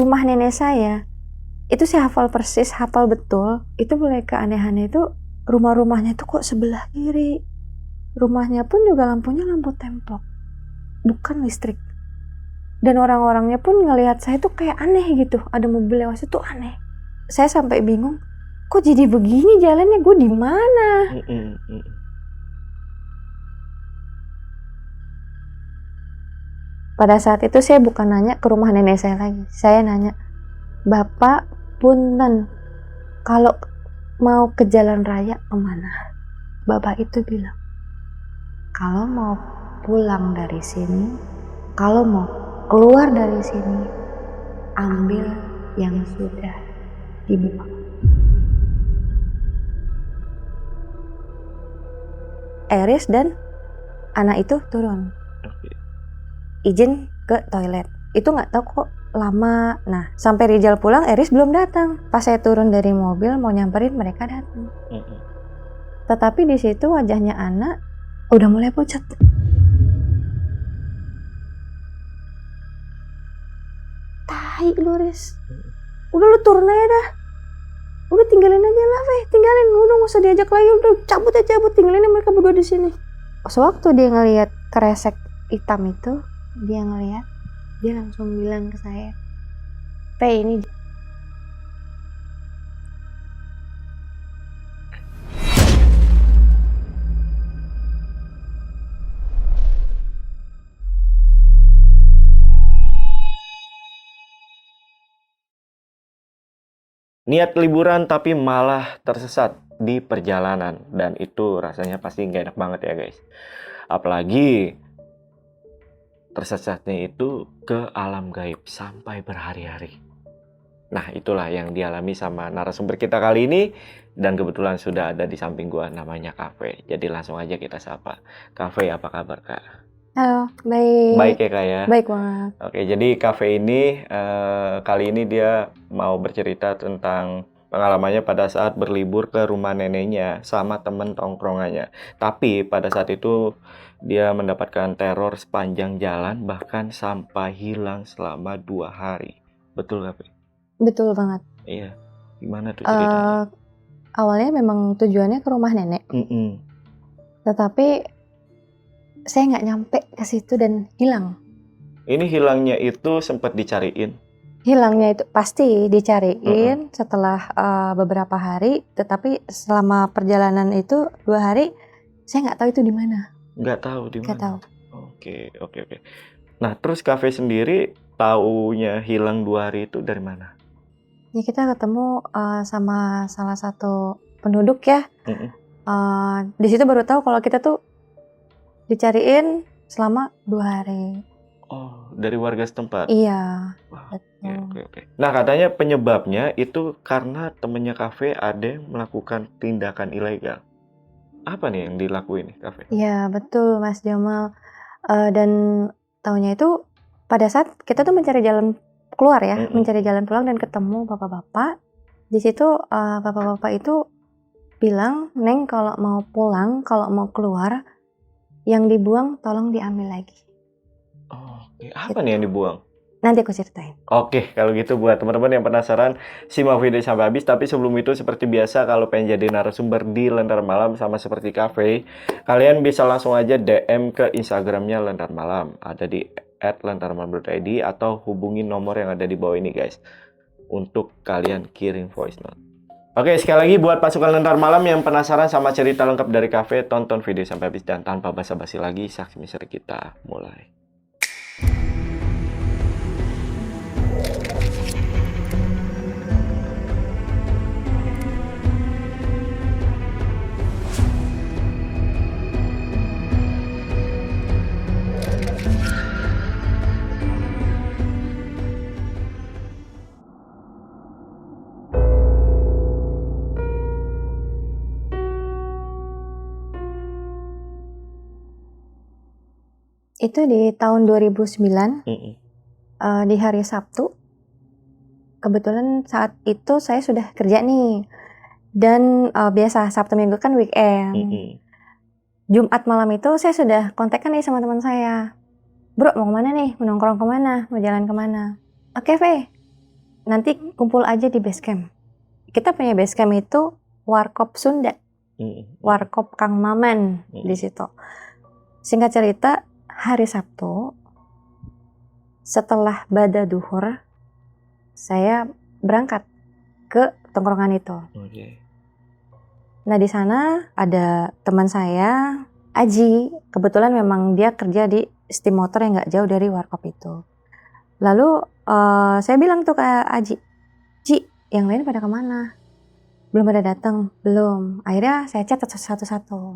rumah nenek saya itu saya hafal persis, hafal betul. Itu mulai keanehannya itu rumah-rumahnya itu kok sebelah kiri. Rumahnya pun juga lampunya lampu templok, bukan listrik. Dan orang-orangnya pun ngelihat saya tuh kayak aneh gitu. Ada mobil lewat situ aneh. Saya sampai bingung, kok jadi begini jalannya, gue di mana? Pada saat itu saya bukan nanya ke rumah nenek saya lagi. Saya nanya, Bapak punten, kalau mau ke jalan raya kemana? Bapak itu bilang, kalau mau pulang dari sini, kalau mau keluar dari sini, ambil yang sudah dibuang. Eris dan anak itu turun. Izin ke toilet. Itu nggak tahu kok lama. Nah, sampai Rizal pulang, Eris belum datang. Pas saya turun dari mobil mau nyamperin, mereka datang. Tetapi di situ wajahnya anak udah mulai pucat. Tai lu, Riz. Udah lu turun aja dah. Udah tinggalin aja lah, Fe. Tinggalin, udah nggak usah diajak lagi. Udah cabut aja, tinggalin mereka berdua di sini. Sewaktu dia ngelihat kresek hitam itu, dia langsung bilang ke saya, Fe, ini niat liburan tapi malah tersesat di perjalanan, dan itu rasanya pasti nggak enak banget ya guys. Apalagi tersesatnya itu ke alam gaib sampai berhari-hari. Nah, itulah yang dialami sama narasumber kita kali ini, dan kebetulan sudah ada di samping gua, namanya Cafe. Jadi langsung aja kita sapa. Cafe, apa kabar Kak? halo, baik. Baik ya Kak ya? Baik banget. Oke, jadi Cafe ini kali ini dia mau bercerita tentang pengalamannya pada saat berlibur ke rumah neneknya sama temen tongkrongannya. Tapi pada saat itu dia mendapatkan teror sepanjang jalan, bahkan sampai hilang selama 2 hari. Betul gak, Pi? Betul banget. Iya. Gimana tuh ceritanya? Awalnya memang tujuannya ke rumah nenek. Tetapi saya nggak nyampe ke situ dan hilang. Ini hilangnya itu sempat dicariin? Hilangnya itu pasti dicariin setelah beberapa hari, tetapi selama perjalanan itu 2 hari saya nggak tahu itu di mana. Nggak tahu di mana. Nggak tahu. Oke. Nah, terus Cafe sendiri taunya hilang 2 hari itu dari mana? Ya kita ketemu sama salah satu penduduk ya. Di situ baru tahu kalau kita tuh dicariin selama 2 hari. Oh, dari warga setempat? Iya. Wah, oke. Nah, katanya penyebabnya itu karena temennya Cafe ada yang melakukan tindakan ilegal. Apa nih yang dilakuin nih Cafe? Iya, betul Mas Jamal. Dan tahunya itu pada saat kita tuh mencari jalan keluar ya, mencari jalan pulang dan ketemu bapak-bapak. Di situ bapak-bapak itu bilang, Neng kalau mau pulang, kalau mau keluar, yang dibuang tolong diambil lagi. Oke, apa nih yang dibuang? Nanti aku ceritain. Oke, kalau gitu buat teman-teman yang penasaran, simak video sampai habis. Tapi sebelum itu, seperti biasa, kalau pengen jadi narasumber di Lentera Malam sama seperti Cafe, kalian bisa langsung aja DM ke Instagramnya Lentera Malam. Ada di @lentaramalam.id atau hubungi nomor yang ada di bawah ini guys, untuk kalian kirim voice note. Oke, sekali lagi buat pasukan Lentera Malam yang penasaran sama cerita lengkap dari Cafe, tonton video sampai habis. Dan tanpa basa-basi lagi, saksi misteri kita mulai. Itu di tahun 2009, di hari Sabtu. Kebetulan saat itu saya sudah kerja nih. Dan biasa Sabtu Minggu kan weekend. Jumat malam itu saya sudah kontakkan nih sama teman saya. Bro, mau kemana nih? Mau nongkrong kemana? Mau jalan kemana? Oke, Fe. nanti kumpul aja di base camp. Kita punya base camp itu Warkop Sunda, Warkop Kang Maman di situ. Singkat cerita, hari Sabtu setelah bada duhur saya berangkat ke tongkrongan itu. Nah di sana ada teman saya, Aji. Kebetulan memang dia kerja di steam motor yang nggak jauh dari Warkop itu. Lalu saya bilang tuh ke Aji, Ji, yang lain pada kemana? Belum pada datang, belum. Akhirnya saya chat satu-satu.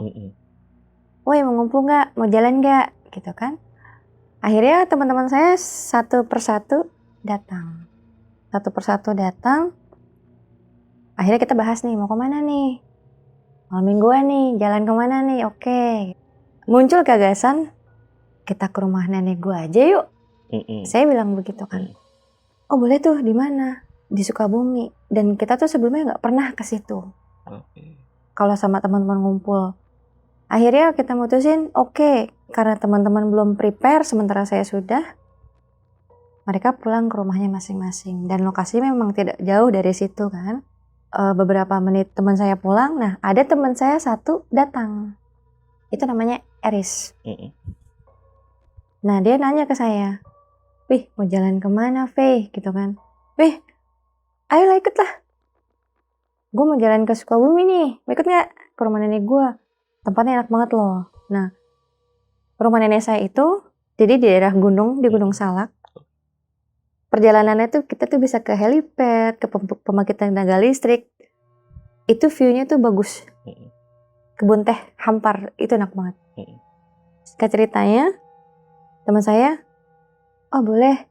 Woi, mau ngumpul nggak? Mau jalan nggak? Gitu kan? Akhirnya teman-teman saya satu persatu datang. Akhirnya kita bahas nih, mau kemana nih? Malam mingguan nih, jalan kemana nih? Oke. Muncul gagasan, kita ke rumah nenek gua aja yuk. Saya bilang begitu kan. Oh boleh tuh, di mana? Di Sukabumi. Dan kita tuh sebelumnya nggak pernah ke situ. Kalau sama teman-teman ngumpul. Akhirnya kita mutusin, oke, karena teman-teman belum prepare, sementara saya sudah. Mereka pulang ke rumahnya masing-masing. Dan lokasi memang tidak jauh dari situ kan. Beberapa menit teman saya pulang. Nah ada teman saya satu datang. Itu namanya Eris. Nah dia nanya ke saya, Wih, mau jalan kemana, Faye? Gitu kan. Wih, ayolah ikut lah. Gue mau jalan ke Sukabumi nih. Mau ikut gak? Ke rumah nenek gue. Tempatnya enak banget loh. Nah, rumah nenek saya itu, jadi di daerah gunung, di Gunung Salak. Perjalanannya tuh, kita tuh bisa ke helipad, ke pembangkit tenaga listrik. Itu view-nya tuh bagus. Kebun teh, hampar. Itu enak banget. Sekarang ceritanya, teman saya, oh boleh,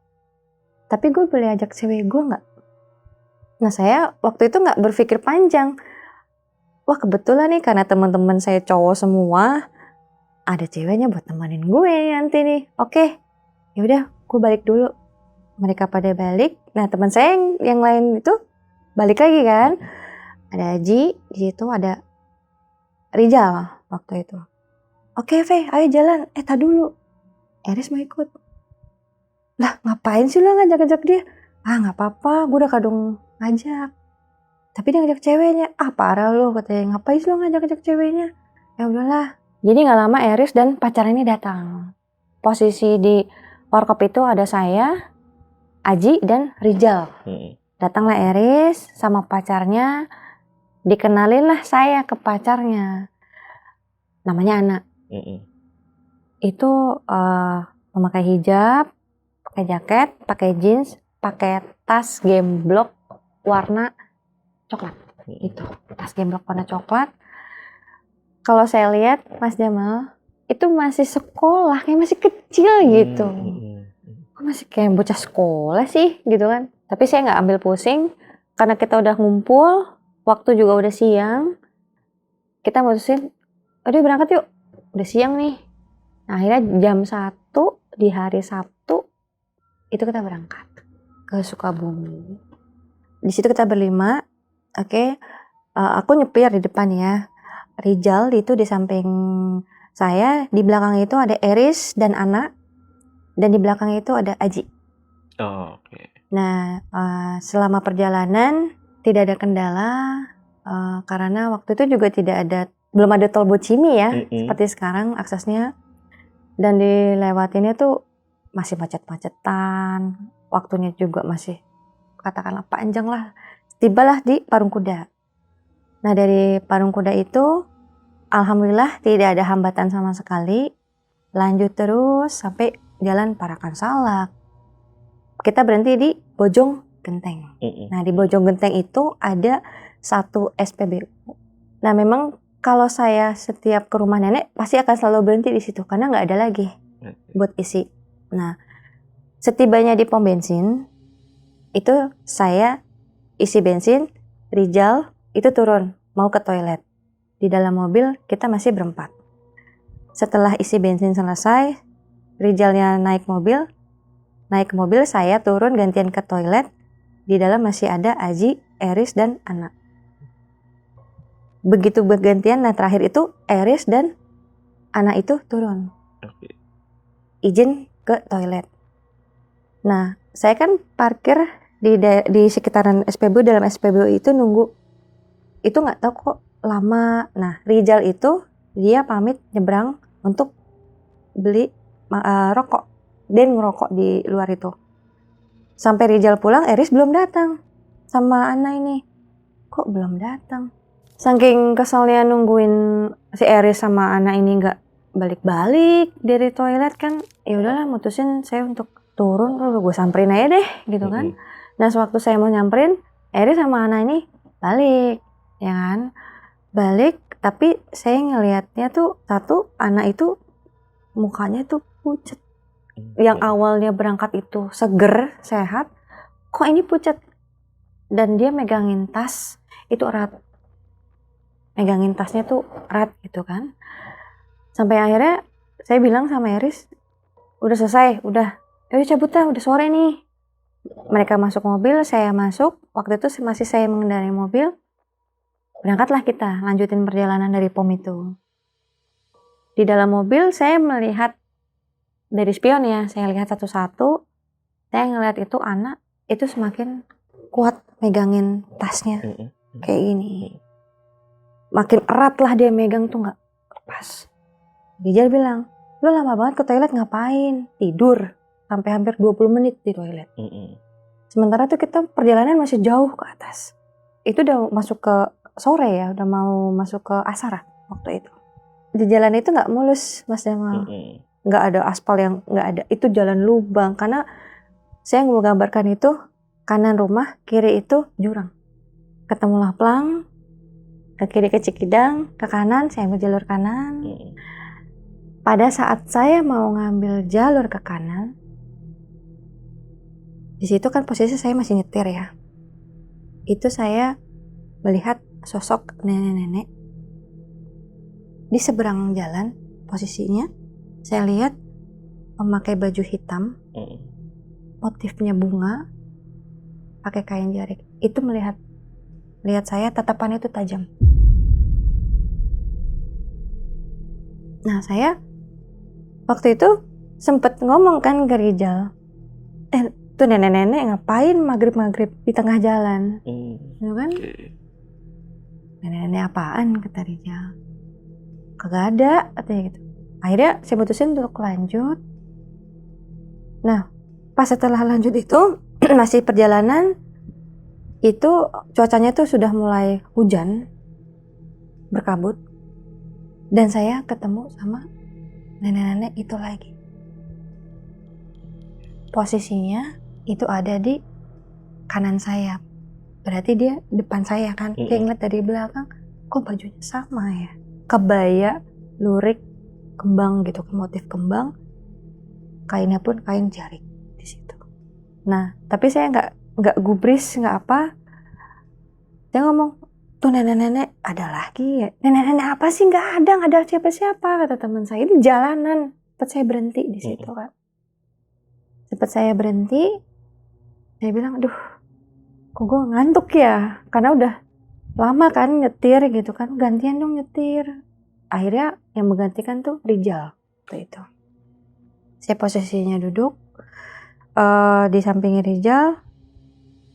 tapi gue boleh ajak cewek gue nggak? Nah saya waktu itu nggak berpikir panjang. Wah kebetulan nih karena teman-teman saya cowok semua, ada ceweknya buat temenin gue nanti nih. Oke, yaudah gue balik dulu. Mereka pada balik. Nah teman saya yang lain itu balik lagi kan. Ada Aji, di situ ada Rijal waktu itu. Oke Faye, ayo jalan. Tak dulu. Eris mau ikut. Lah ngapain sih lo ngajak-ngajak dia? Nggak apa-apa, gue udah kadung ngajak. Tapi dia ngajak ceweknya. Parah lo, katanya. Ngapain sih lo ngajak-ngajak ceweknya? Ya udahlah. Jadi nggak lama Eris dan pacarnya ini datang. Posisi di Warkop itu ada saya, Aji dan Rijal. Datanglah Eris sama pacarnya. Dikenalin lah saya ke pacarnya. Namanya Ana. Itu memakai hijab, pakai jaket, pakai jeans, pakai tas gemblok warna coklat. Itu tas gemblok warna coklat. Kalau saya lihat Mas Jamal itu masih sekolah, kayak masih kecil gitu. Kok masih kayak bocah sekolah sih gitu kan. Tapi saya nggak ambil pusing karena kita udah ngumpul, waktu juga udah siang. Kita mutusin, udah berangkat yuk, udah siang nih. Nah, akhirnya jam 1 di hari Sabtu itu kita berangkat ke Sukabumi. Di situ kita berlima. Oke. Aku nyepir di depan ya. Rijal itu di samping saya, di belakang itu ada Eris dan Ana, dan di belakang itu ada Aji. Nah, selama perjalanan tidak ada kendala karena waktu itu juga belum ada tol Bocimi ya, seperti sekarang aksesnya. Dan dilewatinnya tuh masih macet-macetan, waktunya juga masih katakanlah panjang lah. Tibalah di Parung Kuda. Nah dari Parung Kuda itu alhamdulillah tidak ada hambatan sama sekali. Lanjut terus sampai jalan Parakan Salak. Kita berhenti di Bojong Genteng. Nah di Bojong Genteng itu ada satu SPBU. Nah memang kalau saya setiap ke rumah nenek pasti akan selalu berhenti di situ karena nggak ada lagi buat isi. Nah, setibanya di pom bensin itu saya isi bensin, Rijal itu turun mau ke toilet. Di dalam mobil kita masih berempat. Setelah isi bensin selesai, Rijalnya naik ke mobil, saya turun gantian ke toilet. Di dalam masih ada Aji, Eris dan Ana. Begitu bergantian, nah terakhir itu Eris dan Ana itu turun. Izin ke toilet. Nah, saya kan parkir di sekitaran SPBU, dalam SPBU itu nunggu. Itu nggak tahu kok lama. Nah, Rijal itu dia pamit nyebrang untuk beli rokok. Dan ngerokok di luar itu. Sampai Rijal pulang, Eris belum datang sama Ana ini. Kok belum datang? Saking keselnya nungguin si Eris sama Ana ini nggak balik-balik dari toilet kan, ya udahlah mutusin saya untuk turun, gue samperin aja deh gitu kan. Nah sewaktu saya mau nyamperin, Eris sama Ana ini balik, ya kan, balik. Tapi saya ngelihatnya tuh satu, Ana itu mukanya tuh pucet. Yang awalnya berangkat itu seger, sehat, kok ini pucet. Dan dia megangin tas itu erat, megangin tasnya tuh erat gitu kan. Sampai akhirnya saya bilang sama Eris, udah selesai, udah cabut dah, udah sore nih. Mereka masuk mobil, saya masuk. Waktu itu masih saya mengendarai mobil. Berangkatlah kita, lanjutin perjalanan dari POM itu. Di dalam mobil saya melihat dari spion ya, saya lihat satu-satu. Saya ngeliat itu anak itu semakin kuat megangin tasnya kayak gini. Makin erat lah dia megang tuh, nggak lepas. Rijal bilang, lu lama banget ke toilet ngapain? Tidur sampai hampir 20 menit di toilet. Sementara tuh kita perjalanan masih jauh ke atas. Itu udah masuk ke sore ya, udah mau masuk ke asar waktu itu. Di jalan itu nggak mulus, Mas Jamal. Nggak ada aspal yang nggak ada. Itu jalan lubang karena saya mau gambarkan itu kanan rumah, kiri itu jurang. Ketemulah plang, ke kiri ke Cikidang, ke kanan saya ambil jalur kanan. Pada saat saya mau ngambil jalur ke kanan, di situ kan posisi saya masih nyetir ya. Itu saya melihat sosok nenek-nenek di seberang jalan. Posisinya saya lihat memakai baju hitam, motifnya bunga, pakai kain jarik. Itu melihat saya, tatapannya itu tajam. Nah saya waktu itu sempet ngomong kan ke Rijal, tuh nenek-nenek ngapain maghrib-maghrib di tengah jalan, gitu kan? Nenek-nenek apaan, kata Rijal. Kagak ada, katanya gitu. Akhirnya saya putusin untuk lanjut. Nah pas setelah lanjut itu masih perjalanan itu cuacanya tuh sudah mulai hujan berkabut, dan saya ketemu sama nenek-nenek itu lagi. Posisinya itu ada di kanan saya, berarti dia depan saya kan. Kayak ngeliat dari belakang, kok bajunya sama ya, kebaya lurik kembang gitu, motif kembang, kainnya pun kain jarik di situ. Nah tapi saya nggak gubris, nggak apa. Saya ngomong, tuh nenek-nenek ada lagi ya. Nenek-nenek apa sih? Nggak ada siapa-siapa, kata teman saya. Ini jalanan. Sempat saya berhenti di situ kan. Sempat saya berhenti. Saya bilang, aduh, kok gue ngantuk ya? Karena udah lama kan nyetir gitu kan. Gantian dong nyetir. Akhirnya yang menggantikan tuh Rijal waktu itu. Saya posisinya duduk di samping Rijal,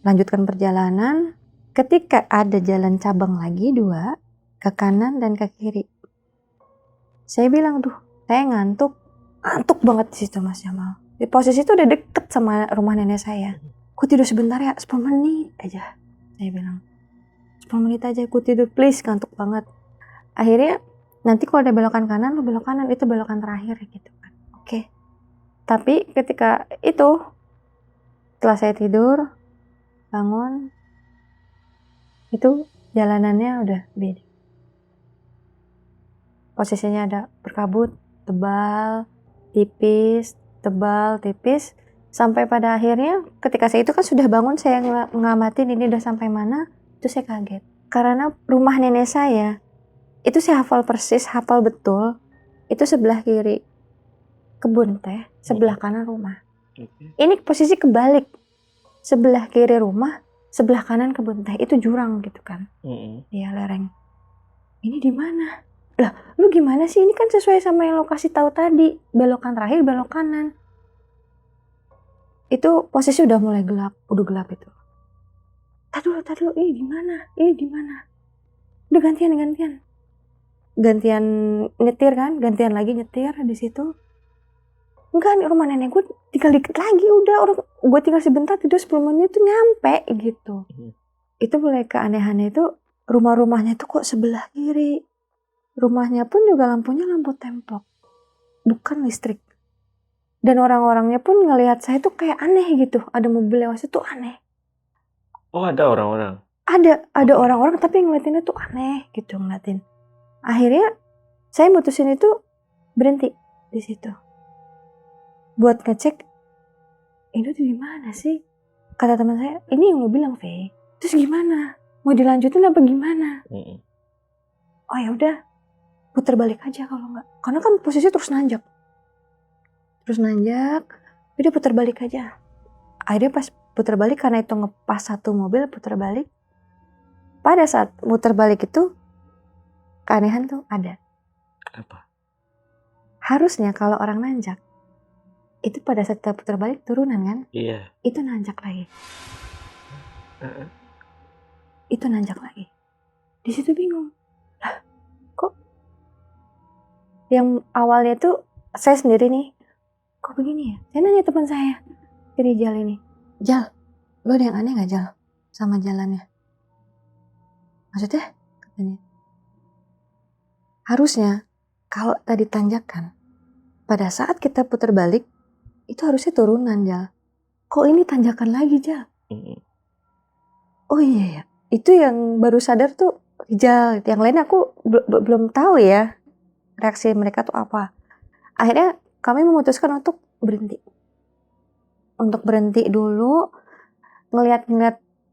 lanjutkan perjalanan. Ketika ada jalan cabang lagi 2, ke kanan dan ke kiri, saya bilang, duh, saya ngantuk banget di situ, Mas Jamal. Di posisi itu udah deket sama rumah nenek saya. Ku tidur sebentar ya, 10 menit aja. Saya bilang, 10 menit aja, ku tidur please, ngantuk banget. Akhirnya nanti kalau ada belokan kanan, lu belok kanan, itu belokan terakhir gitu kan. Oke. Tapi ketika itu, setelah saya tidur, bangun, itu jalanannya udah beda. Posisinya ada berkabut, tebal, tipis, tebal, tipis. Sampai pada akhirnya ketika saya itu kan sudah bangun, saya ngamatin ini udah sampai mana, itu saya kaget. Karena rumah nenek saya, itu saya hafal persis, hafal betul, itu sebelah kiri kebun teh, sebelah kanan rumah. Ini posisi kebalik, sebelah kiri rumah, sebelah kanan kebun teh, itu jurang gitu kan. Iya, lereng. Ini di mana? Lah, lu gimana sih? Ini kan sesuai sama yang lo kasih tahu tadi. Belokan terakhir belok kanan. Itu posisi udah mulai gelap, udah gelap itu. Tadi dulu, ini di mana? Udah gantian nyetir kan, gantian lagi nyetir di situ. Enggak, nih rumah nenek gue tinggal dikit lagi, udah orang gue tinggal sebentar, tidur 10 menit tuh nyampe gitu. Itu mulai keanehannya itu rumahnya tuh kok sebelah kiri. Rumahnya pun juga lampunya lampu templok, bukan listrik. Dan orang-orangnya pun ngelihat saya tuh kayak aneh gitu, ada mobil lewat situ aneh. Oh, ada orang-orang. Ada orang-orang tapi ngeliatinnya tuh aneh gitu ngeliatin. Akhirnya saya mutusin itu berhenti di situ. Buat ngecek ini tuh di mana sih? Kata teman saya, ini yang lo bilang, Fe. Terus gimana? Mau dilanjutin apa gimana? Oh ya udah, putar balik aja kalau nggak. Karena kan posisi terus nanjak. Udah putar balik aja. Akhirnya pas putar balik, karena itu ngepas satu mobil, putar balik. Pada saat muter balik itu, keanehan tuh ada. Apa? Harusnya kalau orang nanjak, itu pada saat kita putar balik turunan kan? Iya. Itu nanjak lagi. Itu nanjak lagi. Di situ bingung. Lah, kok yang awalnya tuh saya sendiri nih, kok begini ya? Saya nanya teman saya, kiri Jal ini. Jal, lo ada yang aneh gak Jal sama jalannya? Maksudnya? Katanya. Harusnya kalau tadi tanjakan, pada saat kita putar balik, itu harusnya turunan Jal. Kok ini tanjakan lagi Jal? Oh iya ya, itu yang baru sadar tuh Jal. Yang lain aku belum tahu ya reaksi mereka tuh apa. Akhirnya kami memutuskan untuk berhenti. Untuk berhenti dulu, ngeliat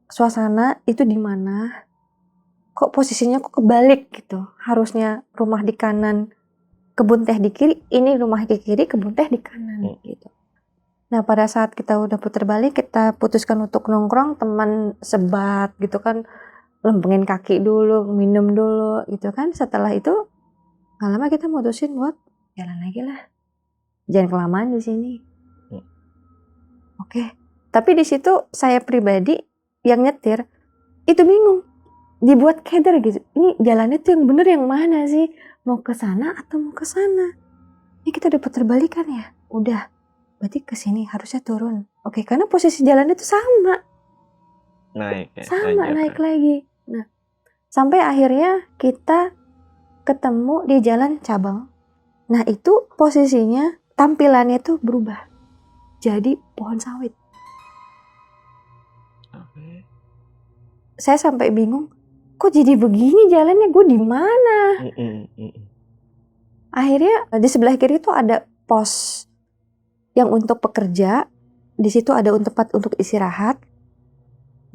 suasana itu di mana. Kok posisinya kok kebalik gitu. Harusnya rumah di kanan, kebun teh di kiri, ini rumah di kiri, kebun teh di kanan gitu. Nah pada saat kita udah putar balik, kita putuskan untuk nongkrong, teman sebat gitu kan, lempengin kaki dulu, minum dulu gitu kan. Setelah itu gak lama kita mutusin buat jalan lagi lah, jangan kelamaan di sini. Oke. Tapi di situ saya pribadi yang nyetir itu bingung, dibuat keder gitu. Ini jalannya tuh yang bener yang mana sih? Mau ke sana atau mau ke sana? Ini kita udah putar balik kan ya? Udah. Berarti ke sini harusnya turun. Oke, karena posisi jalannya tuh sama. Naik lagi. Nah, sampai akhirnya kita ketemu di jalan cabang. Nah, itu posisinya tampilannya tuh berubah. Jadi pohon sawit. Saya sampai bingung, kok jadi begini jalannya, gue di mana? Akhirnya di sebelah kiri tuh ada pos yang untuk pekerja, di situ ada tempat untuk istirahat.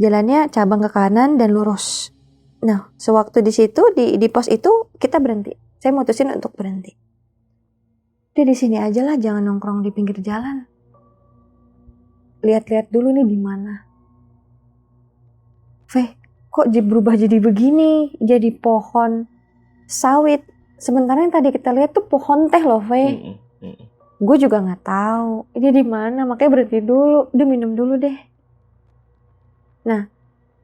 Jalannya cabang ke kanan dan lurus. Nah, sewaktu di situ di pos itu kita berhenti. Saya mutusin untuk berhenti. Dia di sini aja lah, jangan nongkrong di pinggir jalan. Lihat-lihat dulu nih di mana. Kok berubah jadi begini? Jadi pohon sawit. Sementara yang tadi kita lihat tuh pohon teh loh, Gue juga nggak tahu ini di mana, makanya berhenti dulu, udah minum dulu deh. Nah,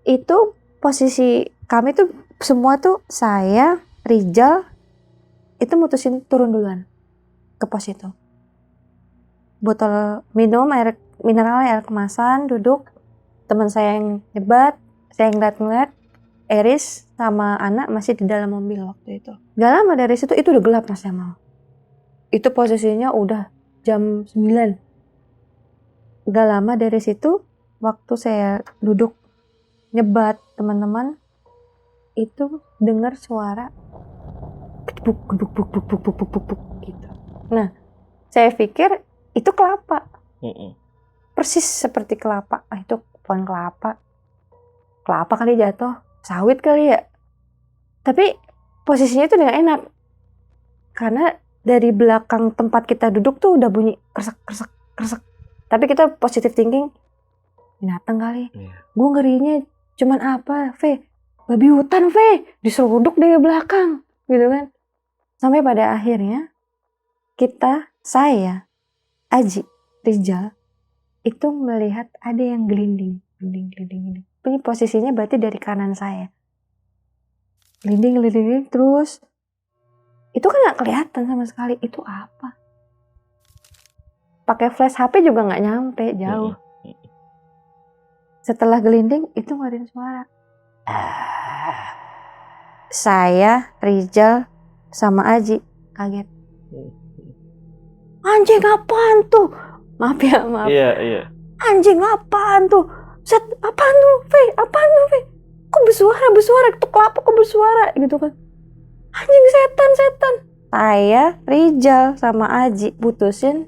itu posisi kami tuh semua tuh, saya, Rijal, itu mutusin turun duluan ke pos itu. Botol minum, air mineral, air kemasan, duduk. Teman saya yang nyebat, saya ngeliat, Eris sama anak masih di dalam mobil waktu itu. Gak lama dari situ, itu udah gelap Mas Jamal. Itu posisinya udah jam 9. Gak lama dari situ, waktu saya duduk nyebat teman-teman, itu dengar suara geduk gitu. Nah, saya pikir itu kelapa. Persis seperti kelapa. Itu pohon kelapa. Kelapa kali jatuh, sawit kali ya. Tapi posisinya itu gak enak. Karena dari belakang tempat kita duduk tuh udah bunyi kresek. Tapi kita positive thinking, binatang kali. Gue ngerinya cuman apa, babi hutan, diseruduk dari belakang, gitu kan. Sampai pada akhirnya saya, Aji, Rijal, itu melihat ada yang gelinding. Tapi posisinya berarti dari kanan saya. Gelinding terus. Itu kan nggak kelihatan sama sekali. Itu apa? Pakai flash HP juga nggak nyampe, jauh. Setelah gelinding, itu ngeluarin suara. Saya, Rizal, sama Aji kaget. Anjing apaan tuh? Maaf ya, maaf. Iya. Anjing apaan tuh? Set, apaan tuh, Fe? Apaan tuh, Fe? Kok bersuara, ketuk kelapa kok bersuara, gitu kan. Anjing setan. Saya, Rizal, sama Aji putusin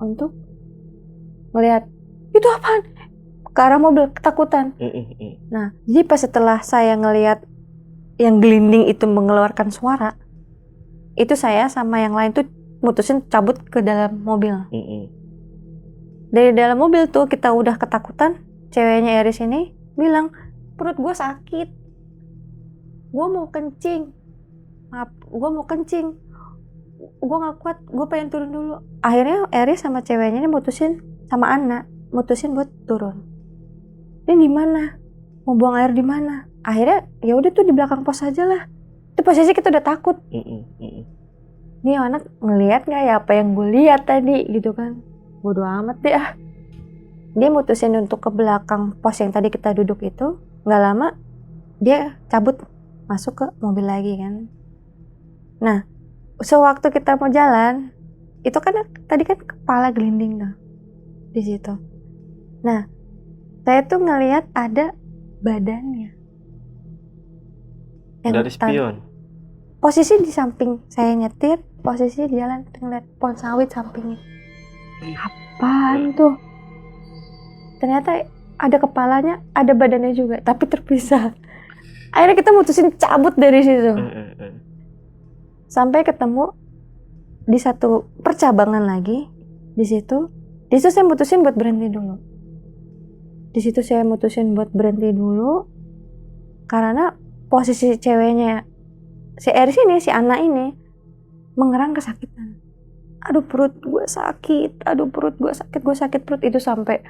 untuk melihat. Itu apaan? Ke arah mobil, ketakutan. Nah, jadi pas setelah saya ngelihat yang gelinding itu mengeluarkan suara, itu saya sama yang lain tuh mutusin cabut ke dalam mobil. Dari dalam mobil tuh kita udah ketakutan. Ceweknya Eris ini bilang, perut gue sakit, gue mau kencing, gue gak kuat, gue pengen turun dulu. Akhirnya Eris sama ceweknya ini mutusin buat turun. Ini di mana? Mau buang air di mana? Akhirnya ya udah tuh di belakang pos aja lah. Itu posisi kita udah takut. Nih anak ngelihat nggak ya apa yang gue lihat tadi gitu kan? Bodoh amat deh ah. Dia mutusin untuk ke belakang pos yang tadi kita duduk itu. Nggak lama dia cabut masuk ke mobil lagi kan. Nah, sewaktu kita mau jalan, itu kan tadi kan kepala gelinding tuh di situ. Nah, saya tuh ngelihat ada badannya. Dari spion. Posisi di samping saya nyetir, posisi di jalan ngeliat pohon sawit sampingnya. Apaan tuh? Ternyata ada kepalanya, ada badannya juga, tapi terpisah. Akhirnya kita mutusin cabut dari situ. Sampai ketemu di satu percabangan lagi. Di situ saya mutusin buat berhenti dulu. Karena posisi ceweknya si Eris ini, si Ana ini mengerang kesakitan. Aduh perut gue sakit, gue sakit perut. Itu sampai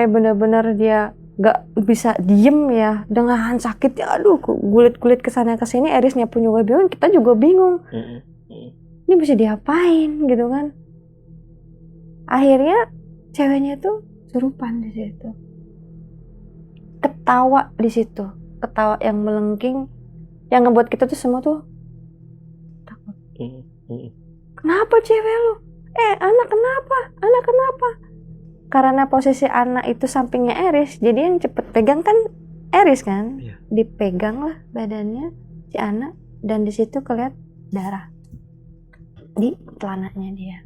benar-benar dia gak bisa diem ya dengan sakit ya. Aduh gulit-gulit kesana kesini. Erisnya pun juga bingung, kita juga bingung. Ini bisa diapain gitu kan. Akhirnya ceweknya tuh surupan di situ, ketawa di situ, ketawa yang melengking, yang ngebuat kita tuh semua tuh takut. Kenapa cewek lu? Anak kenapa? Karena posisi anak itu sampingnya Eris, jadi yang cepet pegang kan Eris kan. Iya. Dipegang lah badannya si anak, dan di situ kelihatan darah di celananya dia.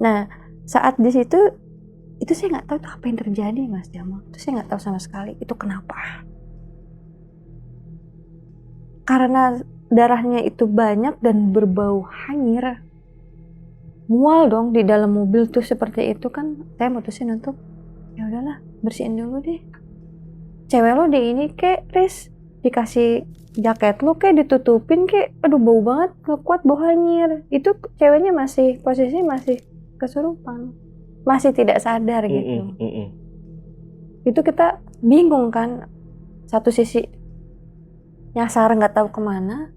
Nah, saat di situ itu saya nggak tahu tuh apa yang terjadi, Mas Jamal. Itu saya nggak tahu sama sekali itu kenapa. Karena darahnya itu banyak dan berbau hanyir. Mual dong di dalam mobil tuh seperti itu kan. Saya mutusin untuk ya udahlah, bersihin dulu deh. Cewek lo di ini kek, Riz, dikasih jaket lo kek, ditutupin kek. Aduh bau banget, gak kuat bau hanyir. Itu ceweknya posisi masih kesurupan, masih tidak sadar gitu. Itu kita bingung kan. Satu sisi nyasar nggak tahu kemana,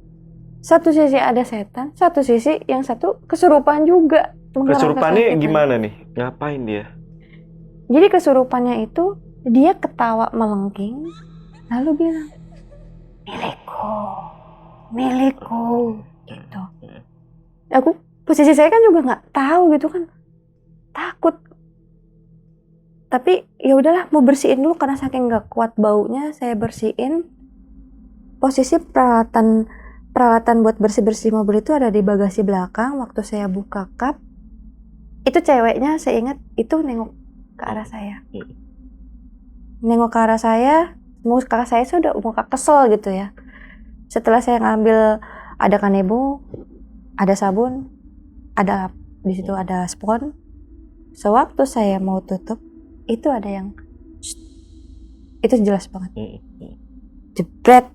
satu sisi ada setan, satu sisi yang satu kesurupan juga. Kesurupannya gimana nih? Ngapain dia? Jadi kesurupannya itu dia ketawa melengking, lalu bilang milikku gitu. Aku posisi saya kan juga nggak tahu gitu kan, takut. Tapi ya udahlah, mau bersihin dulu karena saking nggak kuat baunya. Saya bersihin. Posisi peralatan buat bersih-bersih mobil itu ada di bagasi belakang. Waktu saya buka kap, itu ceweknya saya ingat itu nengok ke arah saya. Muka saya sudah muka kesel gitu ya. Setelah saya ngambil, ada kanebo, ada sabun, ada di situ ada spons. Sewaktu saya mau tutup, itu ada yang itu jelas banget. Jebret.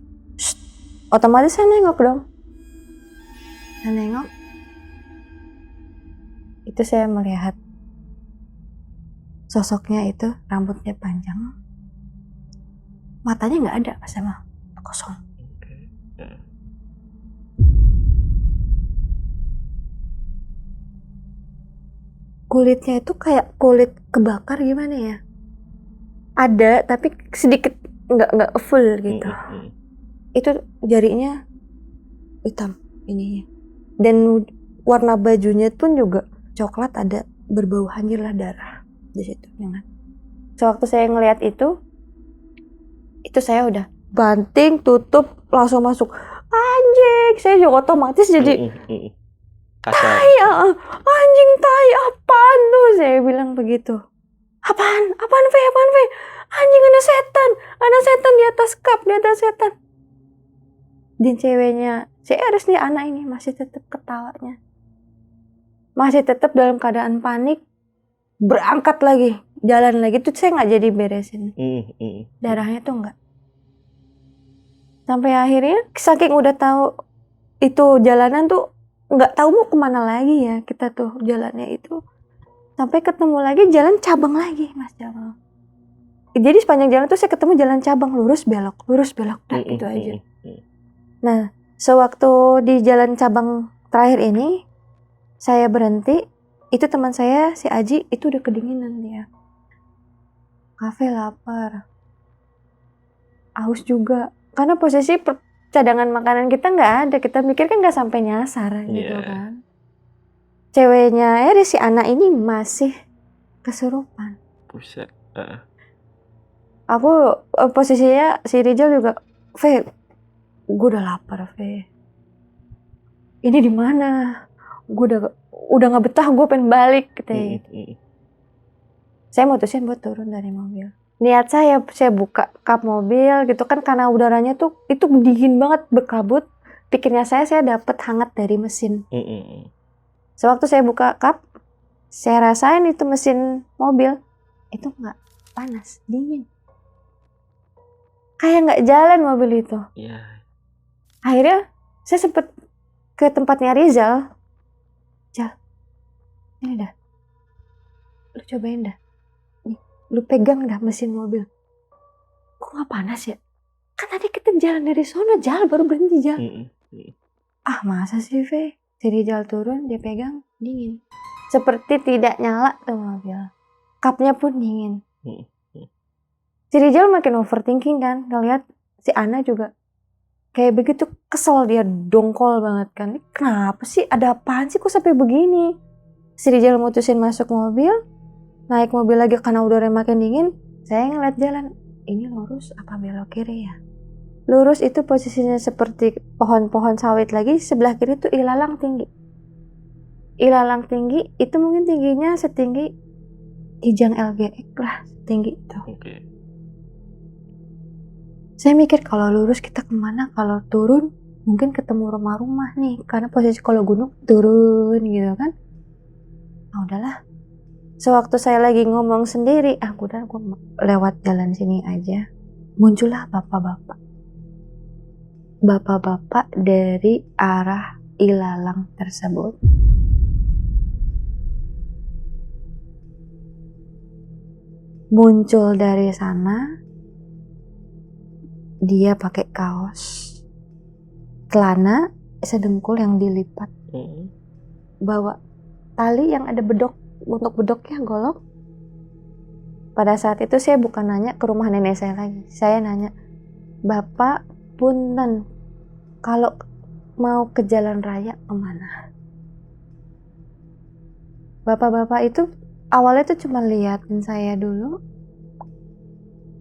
Otomatis saya nengok dong. Itu saya melihat sosoknya itu rambutnya panjang, matanya nggak ada Mas, sama kosong. Ya. Kulitnya itu kayak kulit kebakar gimana ya, ada tapi sedikit, nggak full gitu. Itu jarinya hitam ininya, dan warna bajunya pun juga coklat, ada berbau hanyir lah, darah di situ ya kan. Sewaktu saya ngelihat itu saya udah banting, tutup, langsung masuk. Anjing, saya juga otomatis jadi Kasar. tai, anjing tai, apaan tuh, saya bilang begitu. Apaan Ve, anjing, ada setan di atas cup, di atas setan. Dan ceweknya si Eris nih, anak ini masih tetap ketawanya, masih tetap dalam keadaan panik, berangkat lagi, jalan lagi. Tuh saya nggak jadi beresin darahnya tuh, nggak. Sampai akhirnya saking udah tahu itu jalanan tuh nggak tahu mau kemana lagi ya kita tuh jalannya itu, sampai ketemu lagi jalan cabang lagi Mas Jamal. Jadi sepanjang jalan tuh saya ketemu jalan cabang, lurus belok dah, gitu aja. Nah, sewaktu di jalan cabang terakhir ini saya berhenti, itu teman saya si Aji itu udah kedinginan dia. Kafe lapar, haus juga, karena posisi cadangan makanan kita nggak ada, kita mikir kan nggak sampai nyasar gitu kan. Ceweknya si anak ini masih kesurupan. Buset. Aku posisinya si Rijal juga, Ve, gue udah lapar Ve, ini di mana? Gue udah nggak betah, gue pengen balik gitu. Saya mutusin buat turun dari mobil. Niat saya buka kap mobil gitu kan, karena udaranya tuh itu dingin banget, berkabut. Pikirnya saya dapat hangat dari mesin. Sewaktu saya buka kap, saya rasain itu mesin mobil itu nggak panas, dingin. Kayak nggak jalan mobil itu. Akhirnya saya sempet ke tempatnya Rizal. Jal, ini dah, lu cobain dah, nih, lu pegang dah mesin mobil. Kok nggak panas ya? Kan tadi kita jalan dari sono, Jal, baru berhenti Jal. Ah masa sih Ve? Si Rizal turun, dia pegang, dingin. Seperti tidak nyala tuh mobil. Kapnya pun dingin. Si Rizal makin overthinking kan, ngeliat si Ana juga kayak begitu, kesel, dia dongkol banget kan. Ini kenapa sih, ada apaan sih kok sampai begini? Si Rizal mutusin masuk mobil, naik mobil lagi karena udaranya makin dingin. Saya ngeliat jalan, ini lurus apa belok kiri ya? Lurus itu posisinya seperti pohon-pohon sawit lagi, sebelah kiri tuh ilalang tinggi. Ilalang tinggi itu mungkin tingginya setinggi kijang LGX lah, tinggi itu. Saya mikir kalau lurus kita kemana, kalau turun mungkin ketemu rumah-rumah nih, karena posisi kalau gunung turun gitu kan. Ah udahlah. Sewaktu saya lagi ngomong sendiri, udah gue lewat jalan sini aja. Muncullah bapak-bapak dari arah ilalang tersebut. Muncul dari sana, dia pakai kaos, celana sedengkul yang dilipat, bawa tali yang ada untuk bedoknya golok. Pada saat itu saya bukan nanya ke rumah nenek saya lagi, saya nanya, Bapak punten, kalau mau ke jalan raya kemana? Bapak-bapak itu awalnya tuh cuma liatin saya dulu,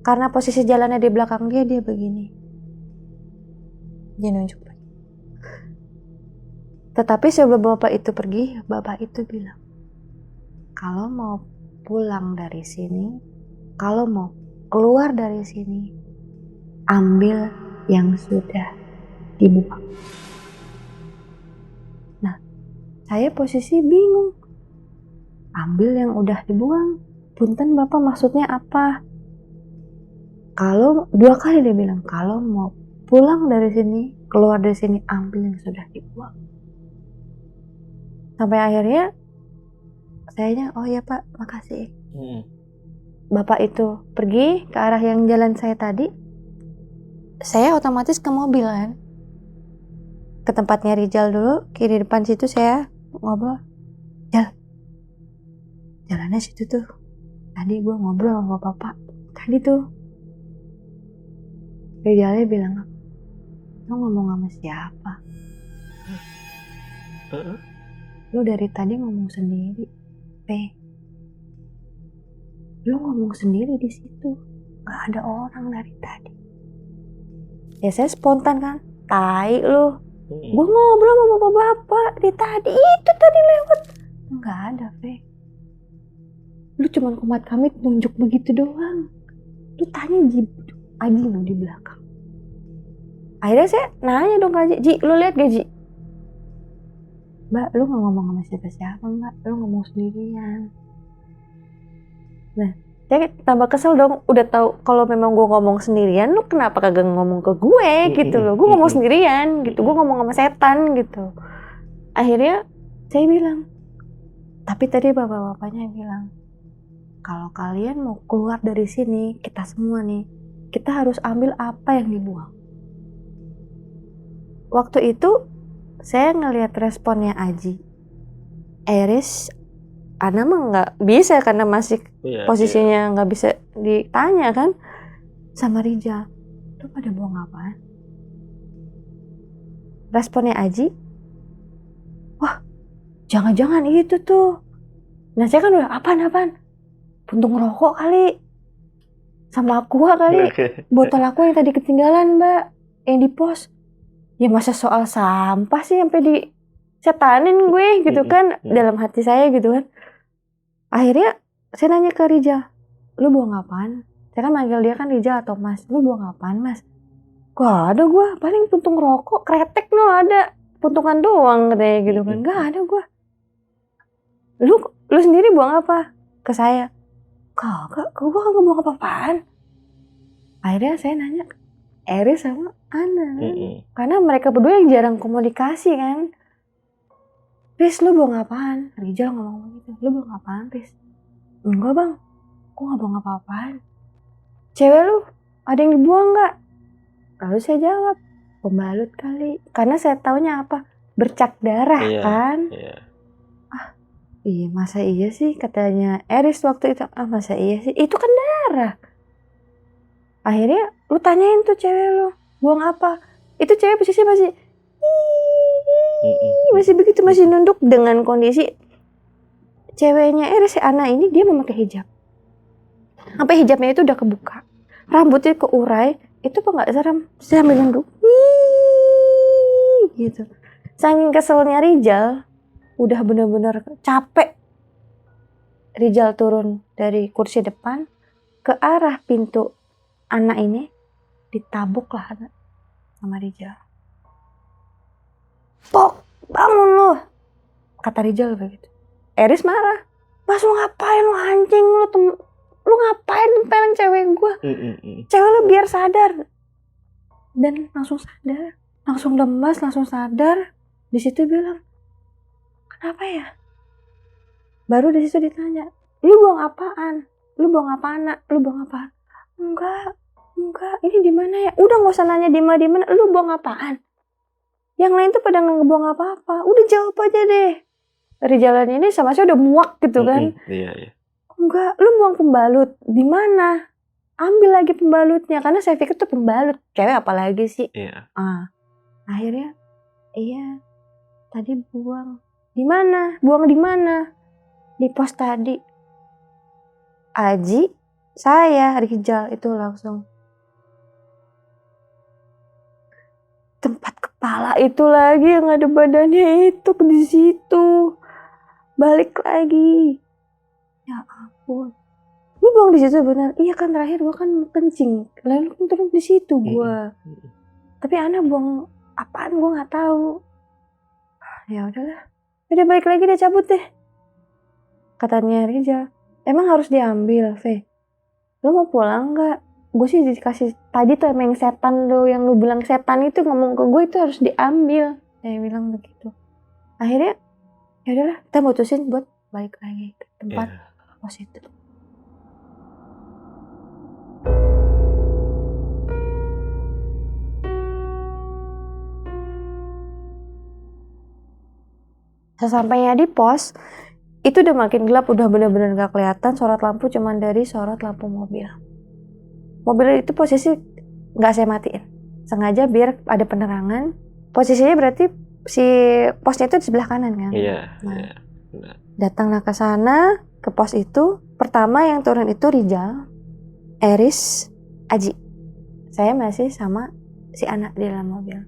karena posisi jalannya di belakang dia begini. Dia nunjuk pergi. Tetapi sebelum bapak itu pergi, bapak itu bilang, kalau mau pulang dari sini, kalau mau keluar dari sini, ambil yang sudah dibuang. Nah, saya posisi bingung. Ambil yang udah dibuang. Punten bapak, maksudnya apa? Kalau 2 kali dia bilang, kalau mau pulang dari sini, keluar dari sini, ambil yang sudah dibuang. Sampai akhirnya sayanya, oh ya Pak, makasih. bapak itu pergi ke arah yang jalan saya tadi, saya otomatis ke mobil kan, ke tempatnya Rijal dulu, kiri depan situ saya ngobrol. Jalannya situ tuh, tadi gue ngobrol sama bapak tadi tuh. Rijalnya bilang, lo ngomong sama siapa? Lo dari tadi ngomong sendiri, lo ngomong sendiri di situ, nggak ada orang dari tadi. Ya saya spontan kan, tai lo, gue ngobrol sama bapak di tadi itu tadi lewat, nggak ada, lu cuman kumat kami tunjuk begitu doang. Lu tanya Aji lu di belakang. Akhirnya saya nanya dong ke Aji, Ji lu lihat gak Ji? Mbak, lu gak ngomong sama siapa-siapa mbak, lu ngomong sendirian. Nah, saya tambah kesel dong, udah tahu kalau memang gue ngomong sendirian, lu kenapa kagak ngomong ke gue gitu loh. Gue ngomong sendirian gitu, gue ngomong sama setan gitu. Akhirnya saya bilang, tapi tadi bapak-bapaknya bilang, kalau kalian mau keluar dari sini, kita semua nih, kita harus ambil apa yang dibuang. Waktu itu saya ngelihat responnya Aji, Eris, Ana mah nggak bisa karena masih posisinya nggak bisa ditanya kan, sama Rijal, tuh pada buang apaan? Responnya Aji, wah jangan-jangan itu tuh. Nah saya kan udah apaan? Puntung rokok kali, sama aqua kali, botol aqua yang tadi ketinggalan mbak, yang di pos. Ya masa soal sampah sih sampai di setanin gue gitu kan, dalam hati saya gitu kan. Akhirnya saya nanya ke Rijal, lu buang apaan? Saya kan manggil dia kan Rijal atau Mas, lu buang apaan Mas? Gak ada gue, paling puntung rokok, kretek no ada, puntungan doang katanya gitu kan. Gak ada gue. Lu sendiri buang apa? Ke saya. Kagak, gue kagak buang apa-apaan. Akhirnya saya nanya Eris sama Ana kan? Karena mereka berdua yang jarang komunikasi kan. Riz, lu buang apaan? Rijal ngomong gitu, lu buang apaan Riz? Enggak bang, gue gak buang apa-apaan. Cewek lu, ada yang dibuang gak? Lalu saya jawab, pembalut kali. Karena saya taunya apa? Bercak darah kan? Iya, masa iya sih katanya Eris waktu itu. Masa iya sih? Itu kan darah. Akhirnya lu tanyain tuh cewek lu, buang apa? Itu cewek posisi masih begitu, masih nunduk dengan kondisi ceweknya Eris si Ana ini dia memakai hijab. Sampai hijabnya itu udah kebuka. Rambutnya keurai, itu kok nggak serem. Sambil nunduk. Gitu. Saking keselnya Rijal, udah benar-benar capek. Rijal turun dari kursi depan ke arah pintu anak ini, ditabuk lah anak sama Rijal. Pok, bangun lu, kata Rijal begitu. Eris marah, Mas lu ngapain lu anjing, lu ngapain nempelin cewek gue? Cewek lu biar sadar. Dan langsung sadar, langsung lemas, langsung sadar. Di situ bilang, kenapa ya? Baru di situ ditanya, lu buang apaan? Lu buang apaan nak? Lu buang apaan? Enggak, ini di mana ya? Udah nggak usah nanya di mana, lu buang apaan? Yang lain tuh pada nggak ngebuang apa-apa. Udah jawab aja deh. Dari jalan ini sama saya udah muak gitu kan. Iya. Enggak, lu buang pembalut. Di mana? Ambil lagi pembalutnya. Karena saya pikir tuh pembalut. Cewek apalagi sih? Iya. Akhirnya, iya. Tadi buang. Di mana? Buang di mana? Di pos tadi. Aji, saya, Rijal itu langsung. Tempat kepala itu lagi yang ada badannya itu di situ. Balik lagi. Ya ampun. Lu buang di situ benar? Iya kan terakhir gua kan kencing. Lalu kan turun di situ gua. Tapi Ana buang apaan gua nggak tahu. Ya udahlah. Udah balik lagi dia cabut deh. Katanya Rijal, emang harus diambil, Fe. Lu mau pulang nggak? Gue sih dikasih tadi tuh emang setan lo yang lu bilang setan itu ngomong ke gue itu harus diambil. Saya bilang begitu. Akhirnya ya udahlah kita mutusin buat balik lagi ke tempat pos itu. Sesampainya di pos, itu udah makin gelap, udah bener-bener gak kelihatan sorot lampu, cuman dari sorot lampu mobil. Mobil itu posisi gak saya matiin, sengaja biar ada penerangan. Posisinya berarti si posnya itu di sebelah kanan kan. Iya. Datanglah ke sana, ke pos itu. Pertama yang turun itu Rijal, Eris, Aji. Saya masih sama si anak di dalam mobil.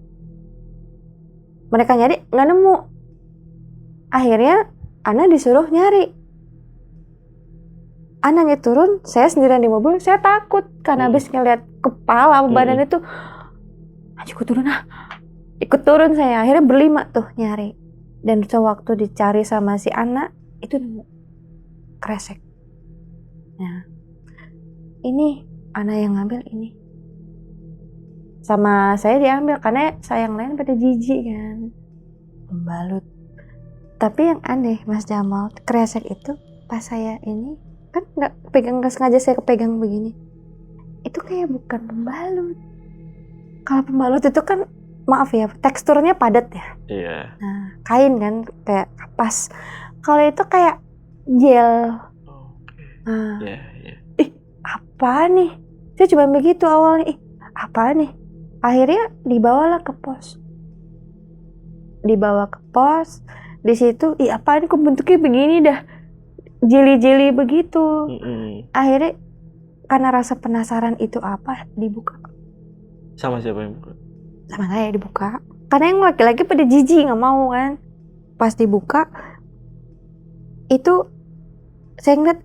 Mereka nyari nggak nemu. Akhirnya Ana disuruh nyari. Ananya turun, saya sendirian di mobil. Saya takut karena habis ngeliat kepala badan itu. Aji ikut turun ah. Ikut turun saya. Akhirnya berlima tuh nyari. Dan sewaktu dicari sama si anak itu nemu kresek. Nah, ini Ana yang ngambil ini. Sama saya diambil karena saya yang lain pada jijik kan. Pembalut. Tapi yang aneh Mas Jamal, kresek itu pas saya ini kan nggak sengaja saya kepegang begini. Itu kayak bukan pembalut. Kalau pembalut itu kan maaf ya, teksturnya padat ya. Iya. Nah, kain kan kayak kapas. Kalau itu kayak gel. Nah, apa nih? Saya cuma begitu awalnya. Apa nih? Akhirnya dibawalah ke pos. Dibawa ke pos. Di situ, apa ini kok bentuknya begini dah, jeli-jeli begitu. Akhirnya karena rasa penasaran itu apa, dibuka. Sama siapa yang buka? Sama saya dibuka. Karena yang laki-laki pada jijik nggak mau kan. Pas dibuka, itu saya ngeliat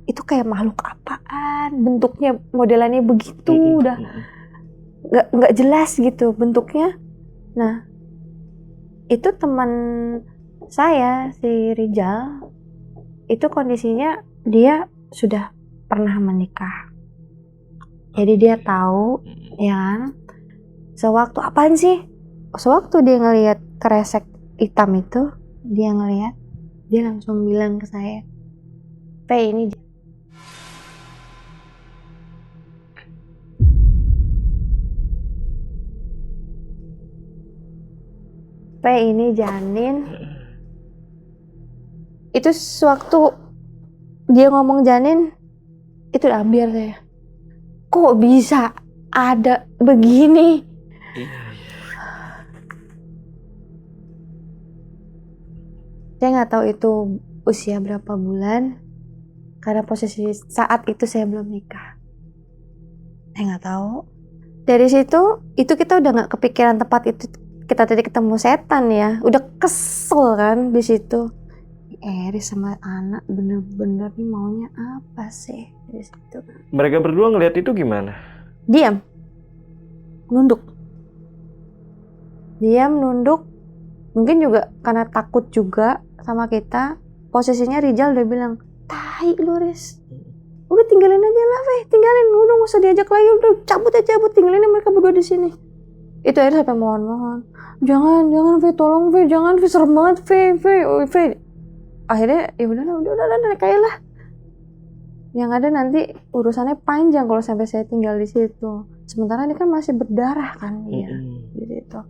itu kayak makhluk apaan, bentuknya modelannya begitu, udah nggak jelas gitu bentuknya. Nah, itu teman saya si Rijal itu kondisinya dia sudah pernah menikah, jadi dia tahu ya kan. Sewaktu dia ngelihat kresek hitam itu, dia langsung bilang ke saya, ini janin. Itu sewaktu dia ngomong janin, itu udah ambiar saya. Kok bisa ada begini? Saya nggak tahu itu usia berapa bulan, karena posisi saat itu saya belum nikah. Saya nggak tahu. Dari situ, itu kita udah nggak kepikiran tempat itu kita tadi ketemu setan ya. Udah kesel kan di situ. Eris sama anak bener-bener nih maunya apa sih dari situ. Mereka berdua ngelihat itu gimana? Diam, nunduk. Mungkin juga karena takut juga sama kita. Posisinya Rijal udah bilang, tai lu Riz, udah tinggalin aja lah tinggalin, udah gak usah diajak lagi, udah cabut, tinggalin mereka berdua di sini. Itu akhirnya sampai mohon, jangan tolong jangan serem banget akhirnya ya udah naik aja lah. Yang ada nanti urusannya panjang kalau sampai saya tinggal di situ. Sementara ini kan masih berdarah kan dia di situ.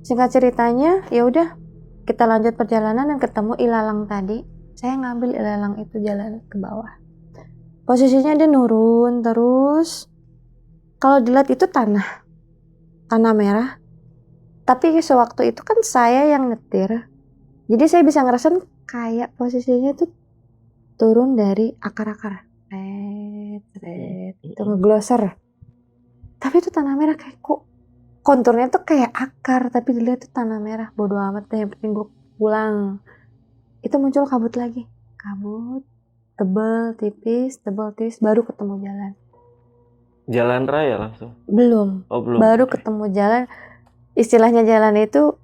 Singkat ceritanya, ya udah kita lanjut perjalanan dan ketemu ilalang tadi. Saya ngambil ilalang itu jalan ke bawah. Posisinya dia nurun terus. Kalau dilihat itu tanah merah. Tapi sewaktu itu kan saya yang nyetir. Jadi saya bisa ngerasain kayak posisinya itu turun dari akar-akar. Itu ngegloser. Tapi itu tanah merah kayak kok konturnya tuh kayak akar, tapi dilihat itu tanah merah. Bodo amat deh, yang penting gue pulang. Itu muncul kabut lagi. Kabut, tebel, tipis, baru ketemu jalan. Jalan raya langsung? Belum. Oh, belum. Baru ketemu jalan. Istilahnya jalan itu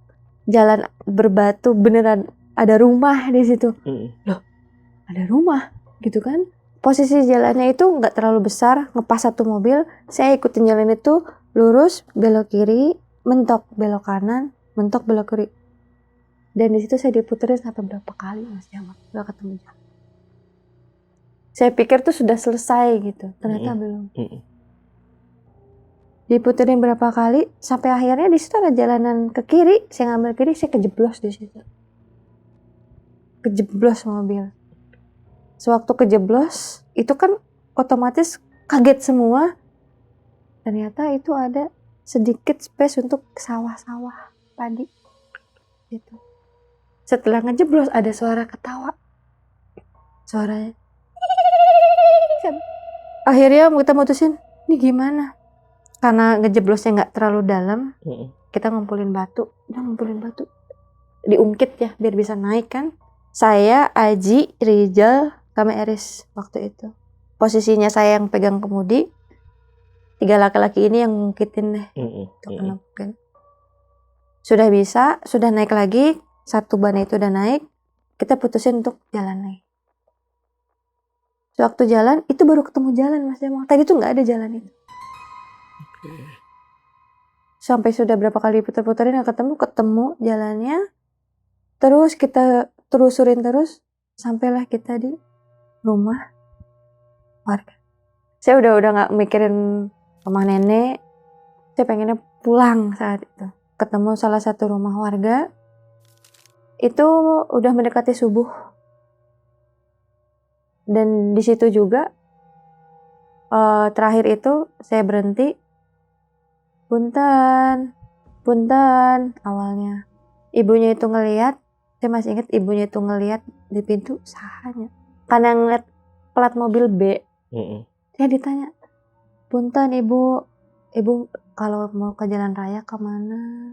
jalan berbatu, beneran ada rumah di situ. Loh, ada rumah gitu kan. Posisi jalannya itu nggak terlalu besar, ngepas satu mobil. Saya ikutin jalan itu, lurus, belok kiri, mentok belok kanan, mentok belok kiri. Dan di situ saya diputerin sampai berapa kali Mas Jamal, nggak ketemu jalan. Saya pikir tuh sudah selesai gitu, ternyata belum. Diputerin berapa kali sampai akhirnya di situ ada jalanan ke kiri. Saya ngambil kiri, saya kejeblos di situ. kejeblos mobil. Sewaktu kejeblos, itu kan otomatis kaget semua. Ternyata itu ada sedikit space untuk sawah-sawah padi. Gitu. Setelah ngejeblos ada suara ketawa. Suaranya. Akhirnya kita mutusin, ini gimana? Karena ngejeblosnya nggak terlalu dalam, kita ngumpulin batu. Diungkit ya, biar bisa naik kan. Saya, Aji, Rizal, sama Eris waktu itu. Posisinya saya yang pegang kemudi, 3 laki-laki ini yang ngungkitin deh. Sudah bisa, sudah naik lagi, 1 ban itu udah naik, kita putusin untuk jalan naik. Sewaktu jalan, itu baru ketemu jalan Mas Jamal. Tadi tuh nggak ada jalan itu. Sampai sudah berapa kali putar-putarin nggak ketemu jalannya. Terus kita terusurin terus, sampailah kita di rumah warga. Saya udah nggak mikirin rumah nenek, saya pengennya pulang saat itu. Ketemu salah satu rumah warga, itu udah mendekati subuh. Dan di situ juga terakhir itu saya berhenti, punten awalnya. Ibunya itu ngelihat, saya masih ingat ibunya itu ngelihat di pintu sahanya. Karena ngeliat plat mobil B, saya ditanya, punten ibu kalau mau ke jalan raya kemana?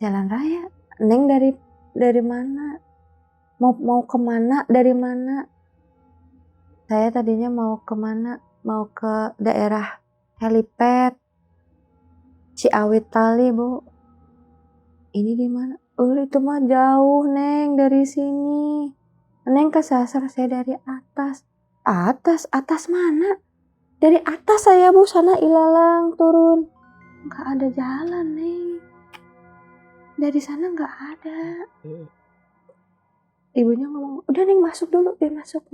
Jalan raya? Neng dari mana? Mau kemana? Dari mana? Saya tadinya mau kemana? Mau ke daerah helipad Ciawi Tali, Bu. Ini di mana? Oh, itu mah jauh, Neng, dari sini. Neng kesasar saya dari atas. Atas mana? Dari atas saya, Bu, sana ilalang turun. Nggak ada jalan, Neng. Dari sana nggak ada. Ibunya ngomong, udah Neng masuk dulu, dia masuk.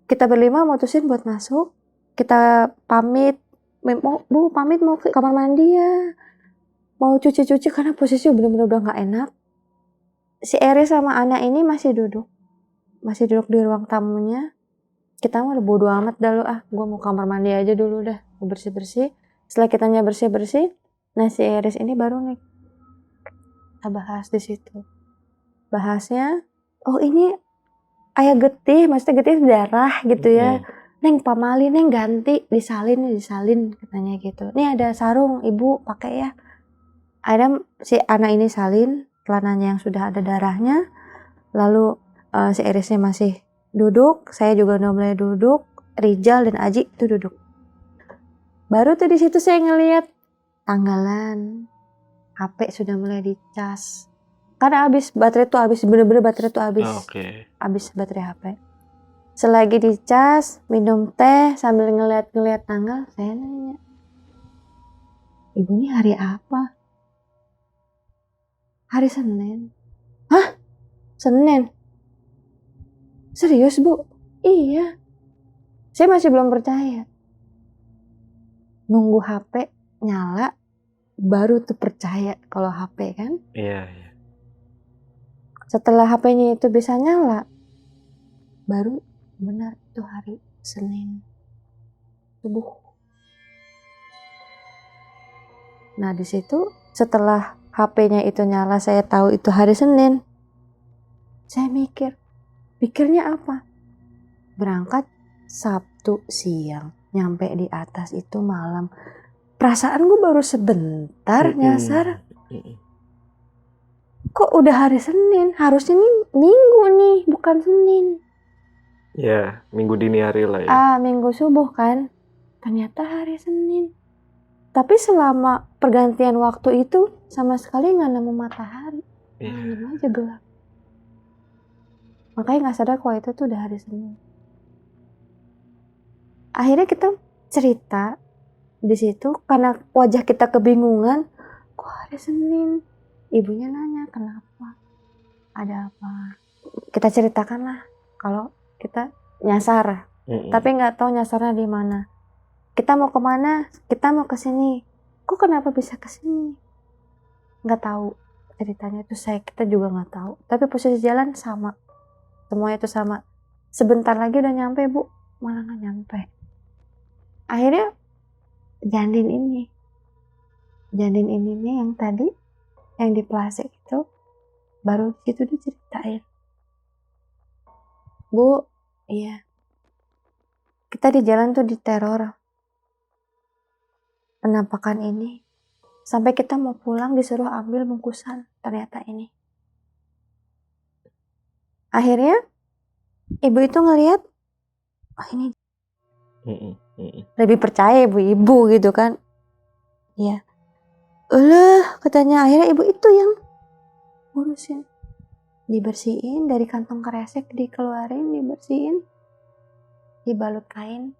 Kita berlima mutusin buat masuk. Kita pamit, Bu, pamit mau ke kamar mandi ya. Mau cuci-cuci karena posisi bener-bener udah nggak enak. Si Eri sama anak ini masih duduk di ruang tamunya. Kita mah udah bodo amat dah lu, gue mau kamar mandi aja dulu dah, mau bersih-bersih. Setelah kitanya bersih-bersih, nah si Eris ini baru nih kita bahas di situ. Bahasnya, oh ini ayah getih, maksudnya getih darah gitu ya. Neng pamali, Neng ganti, disalin katanya gitu. Nih ada sarung, ibu pakai ya. Ada si anak ini salin celananya yang sudah ada darahnya. Lalu si Erisnya masih duduk, saya juga udah mulai duduk, Rizal dan Aji itu duduk. Baru tuh di situ saya ngelihat tanggalan, HP sudah mulai dicas. Karena bener-bener baterai tuh habis. Habis baterai HP. Selagi dicas, minum teh sambil ngeliat tanggal, saya nanya, ibu ini hari apa? Hari Senin. Hah? Senin? Serius, Bu? Iya. Saya masih belum percaya. Nunggu HP nyala, baru tuh percaya kalau HP kan. Iya. Setelah HP-nya itu bisa nyala, baru benar itu hari Senin subuh. Nah di situ setelah HP-nya itu nyala, saya tahu itu hari Senin. Saya pikirnya apa? Berangkat Sabtu siang, nyampe di atas itu malam. Perasaan gue baru sebentar nyasar. Kok udah hari Senin? Harusnya ini Minggu nih, bukan Senin. Ya, Minggu dini hari lah ya. Minggu subuh kan. Ternyata hari Senin. Tapi selama pergantian waktu itu sama sekali nggak nemu matahari. Malam aja gelap. Makanya nggak sadar kalau itu tuh udah hari Senin. Akhirnya kita cerita di situ karena wajah kita kebingungan. Kok hari Senin? Ibunya nanya kenapa? Ada apa? Kita ceritakanlah kalau kita nyasar, tapi nggak tahu nyasarnya di mana. Kita mau kemana? Kita mau ke sini. Kok kenapa bisa ke sini? Nggak tahu. ceritanya itu kita juga nggak tahu. Tapi posisi jalan sama, semuanya itu sama. Sebentar lagi udah nyampe bu, malah nggak nyampe. Akhirnya Jandin ini nih yang tadi yang di plastik itu baru gitu diceritain, bu, iya kita di jalan tuh diteror penampakan ini. Sampai kita mau pulang disuruh ambil bungkusan, ternyata ini. Akhirnya ibu itu ngelihat, oh ini lebih percaya ibu-ibu gitu kan. Iya. Katanya akhirnya ibu itu yang ngurusin. Dibersihin dari kantong kresek, dikeluarin, dibersihin, dibalut kain,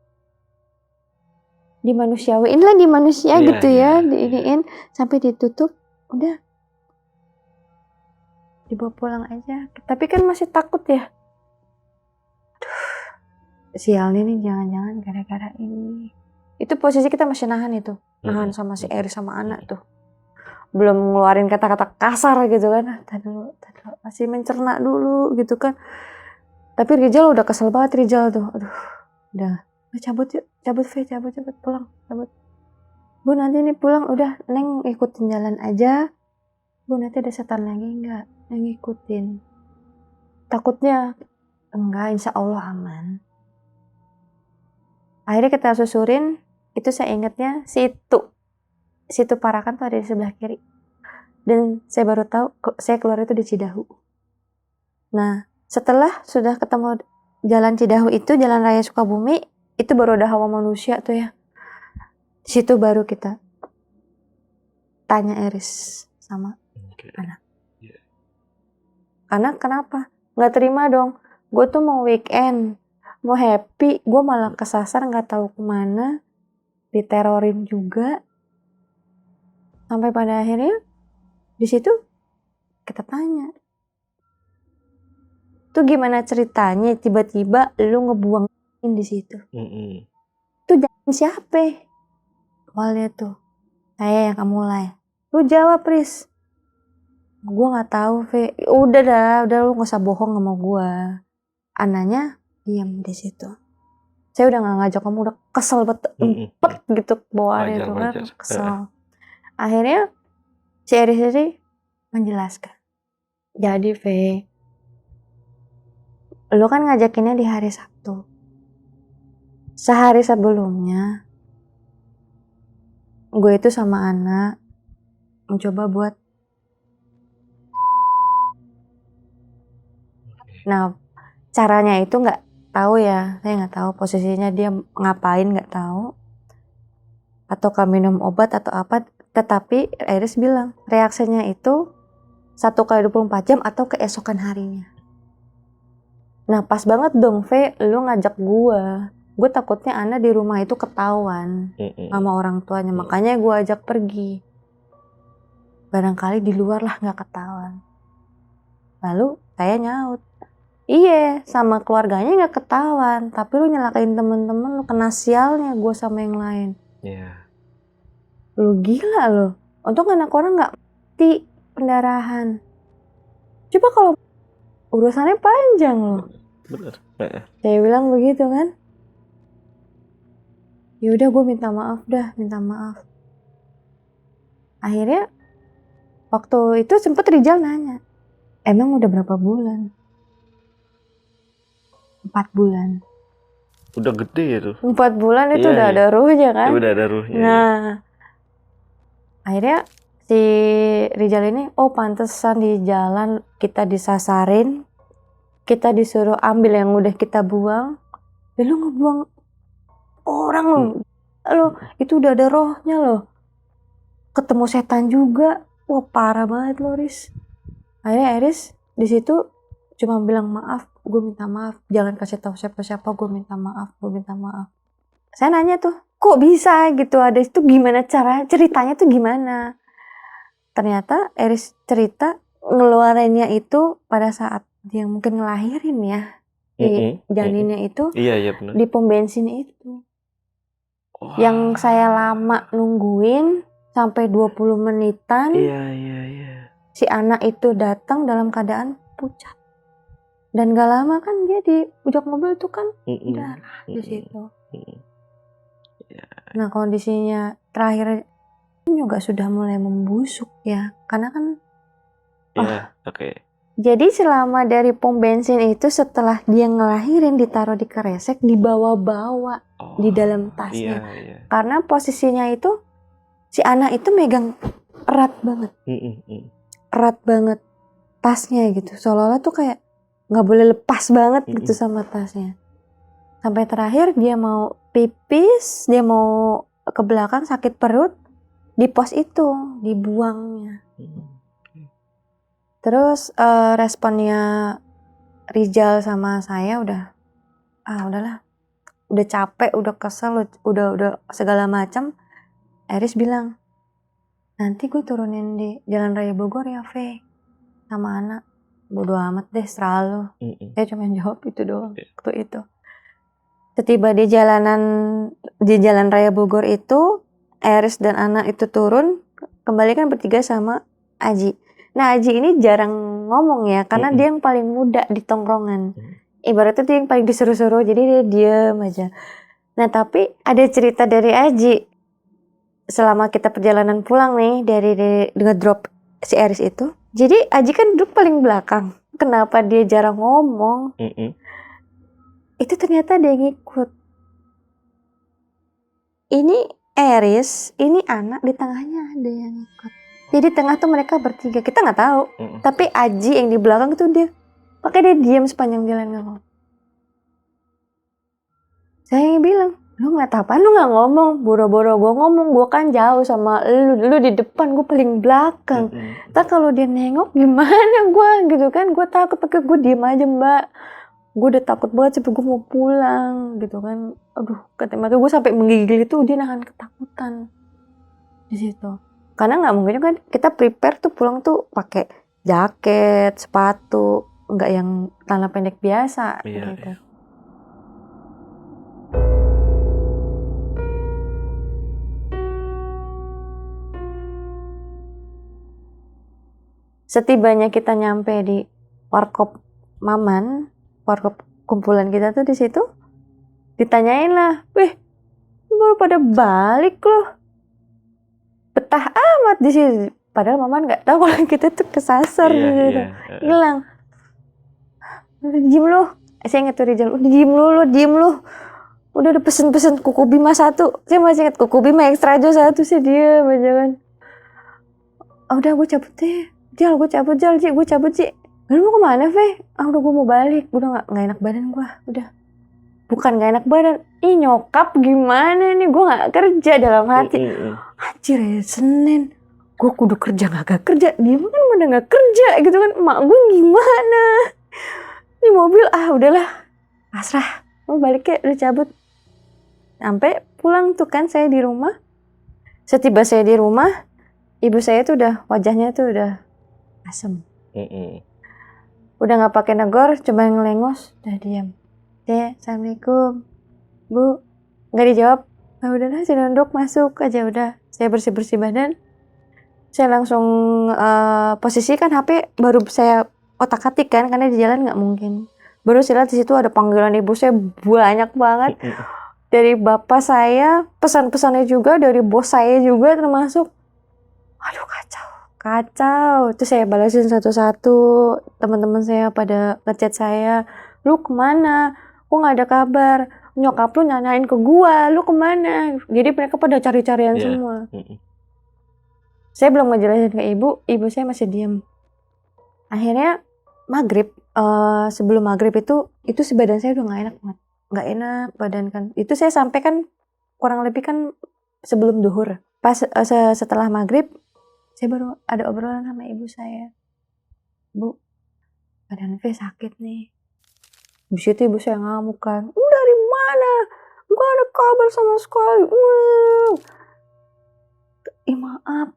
dimanusiawiin lah, di manusia gitu ya, diiniin sampai ditutup, udah dibawa pulang aja. Tapi kan masih takut ya. Sialnya nih, jangan-jangan gara-gara ini. Itu posisi kita masih nahan itu, nahan sama si Eri sama anak tuh, belum ngeluarin kata-kata kasar gitu kan. Tadi dulu, masih mencerna dulu gitu kan. Tapi Rizal udah kesel banget, Rizal tuh, aduh, udah cabut yuk, cabut pulang, cabut. Bu nanti nih pulang, udah Neng ikutin jalan aja. Bu nanti ada setan lagi nggak? Neng ikutin. Takutnya enggak, insya Allah aman. Akhirnya kita susurin, itu saya ingatnya situ Parakan tuh ada di sebelah kiri. Dan saya baru tahu, saya keluar itu di Cidahu. Nah, setelah sudah ketemu jalan Cidahu itu, jalan raya Sukabumi, itu baru ada hawa manusia tuh ya. Di situ baru kita tanya Eris sama anak. Anak kenapa? Nggak terima dong. Gue tuh mau weekend, mau happy, gue malah kesasar nggak tahu kemana, diterorin juga. Sampai pada akhirnya di situ kita tanya, tuh gimana ceritanya tiba-tiba lu ngebuangin di situ? Tuh jangan siapa? Awalnya tuh saya yang mulai. Lu jawab, Pris. Gue nggak tahu, Ve. Udah lu nggak usah bohong sama gue. Anaknya diam di situ. Saya udah nggak ngajak kamu, udah kesel banget, empet gitu bawaannya itu kan, kesel. Akhirnya si Eris ini menjelaskan. Jadi, Ve, lu kan ngajakinnya di hari Sabtu. Sehari sebelumnya, gue itu sama anak mencoba buat. Nah, caranya itu nggak tahu ya, saya nggak tahu posisinya dia ngapain, nggak tahu. Ataukah minum obat atau apa, tetapi Iris bilang reaksinya itu 1x24 jam atau keesokan harinya. Nah pas banget dong, V, lu ngajak gue takutnya Ana di rumah itu ketahuan sama orang tuanya, makanya gue ajak pergi. Barangkali di luar lah nggak ketahuan. Lalu saya nyaut, iya sama keluarganya nggak ketahuan, tapi lu nyelakain temen-temen, lu kena sialnya gue sama yang lain. Lu gila lu, untung anak orang nggak mati pendarahan. Coba kalau urusannya panjang loh. Bener. Saya bilang begitu kan. Ya udah gue minta maaf. Akhirnya waktu itu sempet Rizal nanya, emang udah berapa bulan? 4 bulan. Udah gede ya tuh. 4 bulan itu udah ada ruhnya kan. Udah ada ruhnya. Nah, akhirnya si Rizal ini, oh pantesan di jalan kita disasarin, kita disuruh ambil yang udah kita buang. Ya lu ngebuang orang lo, itu udah ada rohnya loh. Ketemu setan juga, wah parah banget lo, Riz. Akhirnya Iris di situ cuma bilang maaf, gue minta maaf, jangan kasih tahu siapa-siapa, gue minta maaf. Saya nanya tuh, kok bisa gitu ada itu, gimana ceritanya tuh gimana? Ternyata Iris cerita ngeluarinnya itu pada saat dia mungkin ngelahirin ya, di janinnya itu, benar. di pom bensin itu. Yang saya lama nungguin sampai 20 menitan. Iya. si anak itu datang dalam keadaan pucat. Dan gak lama kan dia di ujak mobil tuh kan darah di situ. Nah kondisinya terakhir juga sudah mulai membusuk ya, karena kan jadi selama dari pom bensin itu setelah dia ngelahirin ditaruh di kresek, dibawa-bawa di dalam tasnya. Karena posisinya itu si anak itu megang erat banget tasnya gitu, seolah-olah tuh kayak nggak boleh lepas banget gitu sama tasnya. Sampai terakhir dia mau pipis, dia mau ke belakang sakit perut, di pos itu dibuangnya. Terus responnya Rizal sama saya udahlah, udah capek, udah kesel, udah segala macam. Eris bilang, nanti gue turunin di Jalan Raya Bogor ya, Fe, sama anak. Bodo amat deh, selalu. Saya cuma jawab itu doang waktu itu. Setiba di Jalan Raya Bogor itu, Eris dan anak itu turun, kembali kan bertiga sama Aji. Nah Aji ini jarang ngomong ya, karena dia yang paling muda di tongkrongan. Ibaratnya dia yang paling disuruh-suruh, jadi dia diem aja. Nah tapi ada cerita dari Aji. Selama kita perjalanan pulang nih, dari ngedrop si Eris itu. Jadi Aji kan duduk paling belakang. Kenapa dia jarang ngomong? Itu ternyata dia ngikut. Ini Eris, ini anak, di tengahnya ada yang ngikut. Jadi tengah tuh mereka bertiga, kita nggak tahu. Tapi Aji yang di belakang tuh dia, makanya dia diam sepanjang jalan nggak ngomong. Saya bilang, lu ngeliat apaan, lu nggak ngomong? Boro-boro gue ngomong, gue kan jauh sama lu di depan, gue paling belakang. Ntar kalau dia nengok gimana gue gitu kan? Gue takut, pakai gue diem aja mbak. Gue udah takut banget sampai gue mau pulang gitu kan. Aduh, makanya gue sampai menggigil itu, dia nahan ketakutan di situ. Karena nggak mungkin kan kita prepare tuh pulang tuh pakai jaket, sepatu, nggak yang celana pendek biasa gitu. Setibanya kita nyampe di warkop Maman, warkop kumpulan kita tuh di situ, ditanyain lah, weh, baru pada balik loh, betah amat di sini. Padahal Maman nggak tahu kalau kita tuh kesasar gitu. Bilang, diem lu. Saya ingat tuh Rizal, udah diem lu. Udah pesen kuku Bima 1. Saya masih ingat kuku Bima extra aja 1, sih dia aja kan. Udah gue cabut deh. Gue cabut Ci. Lalu mau kemana, Fe? Udah gue mau balik. Udah gak enak badan gue. Udah. Bukan gak enak badan. Ih nyokap gimana nih? Gue gak kerja dalam hati. Anjir ya Senin. Gue kudu kerja gak kerja. Dia kan udah gak kerja gitu kan. Emak gue gimana? Di mobil udahlah. Pasrah. Mau balik ya udah cabut. Sampai pulang tuh kan saya di rumah. Setiba saya di rumah, ibu saya tuh udah wajahnya tuh udah asem. Udah nggak pakai negor, coba ngelengos, udah diam. Assalamualaikum, Bu. Nggak dijawab. Udahlah, saya nunduk masuk aja udah. Saya bersih badan. Saya langsung posisikan HP, baru saya otak-atik kan, karena di jalan nggak mungkin. Baru saya lihat di situ ada panggilan ibu saya banyak banget. Dari bapak saya, pesan-pesannya juga, dari bos saya juga termasuk. Aduh kacau. Terus saya balasin satu-satu. Teman-teman saya pada ngechat saya, lu kemana? Kok nggak ada kabar? Nyokap lu nanyain ke gua, lu kemana? Jadi mereka pada cari-carian semua. Saya belum ngejelasin ke ibu saya masih diam. Akhirnya maghrib, sebelum maghrib itu si badan saya udah nggak enak badan kan. Itu saya sampai kan kurang lebih kan sebelum duhur. Pas setelah maghrib, saya baru ada obrolan sama ibu saya. Bu, badan Ve sakit nih. Habis itu ibu saya ngamuk kan. Dari mana? Gak ada kabar sama sekali. Maaf,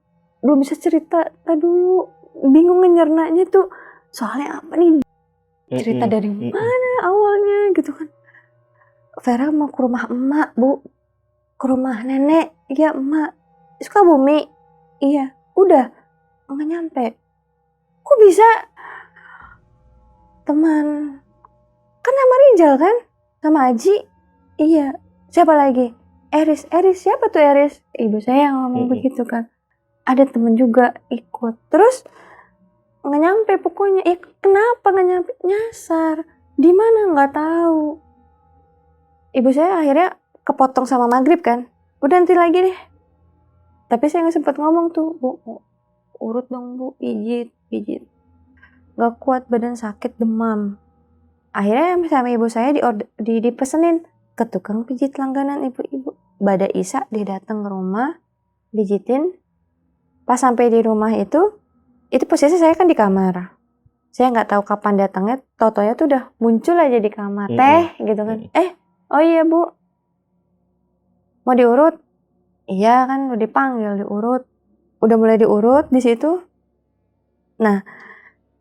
belum bisa cerita. Tadi dulu bingung nyernanya tuh. Soalnya apa nih? Cerita dari mana awalnya gitu kan. Vera mau ke rumah emak, Bu. Ke rumah nenek. Iya, emak. Sukabumi. Iya. Udah, nggak nyampe. Kok bisa? Teman. Kan nama Rizal kan? Sama Aji. Iya. Siapa lagi? Eris. Siapa tuh Eris? Ibu saya yang ngomong begitu kan. Ada temen juga ikut. Terus nggak nyampe pokoknya. Kenapa nggak nyampe? Nyasar. Di mana nggak tahu. Ibu saya akhirnya kepotong sama maghrib kan. Udah nanti lagi deh. Tapi saya nggak sempat ngomong tuh, Bu. Urut dong Bu, pijit. Nggak kuat, badan sakit, demam. Akhirnya sama ibu saya dipesenin ke tukang pijit langganan ibu-ibu. Bada Isa dia datang ke rumah, pijitin. Pas sampai di rumah itu posisi saya kan di kamar. Saya nggak tahu kapan datangnya, totonya tuh udah muncul aja di kamar. Teh gitu kan. Oh iya Bu, mau diurut? Iya kan udah dipanggil diurut. Udah mulai diurut di situ. Nah,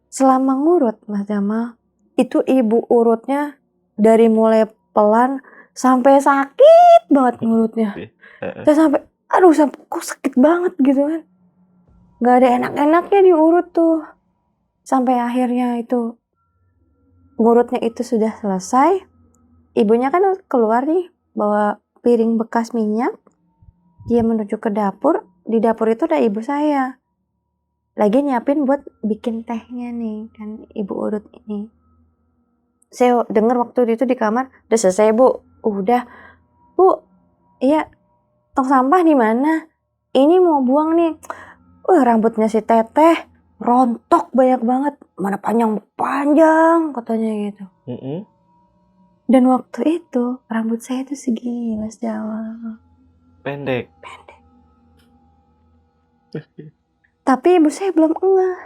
selama ngurut Mas Jamal, itu ibu urutnya dari mulai pelan sampai sakit banget ngurutnya. Saya sampai, kok sakit banget gitu kan. Gak ada enak-enaknya diurut tuh. Sampai akhirnya itu, ngurutnya itu sudah selesai. Ibunya kan keluar nih, bawa piring bekas minyak. Dia menuju ke dapur. Di dapur itu ada ibu saya. Lagi nyiapin buat bikin tehnya nih, kan ibu urut ini. Saya dengar waktu itu di kamar, udah selesai Bu. Udah, Bu. Iya, tong sampah di mana? Ini mau buang nih. Rambutnya si Teteh rontok banyak banget. Mana panjang katanya gitu. Dan waktu itu rambut saya tuh segini Mas Jamal. Pendek. Tapi ibu saya belum ngeh.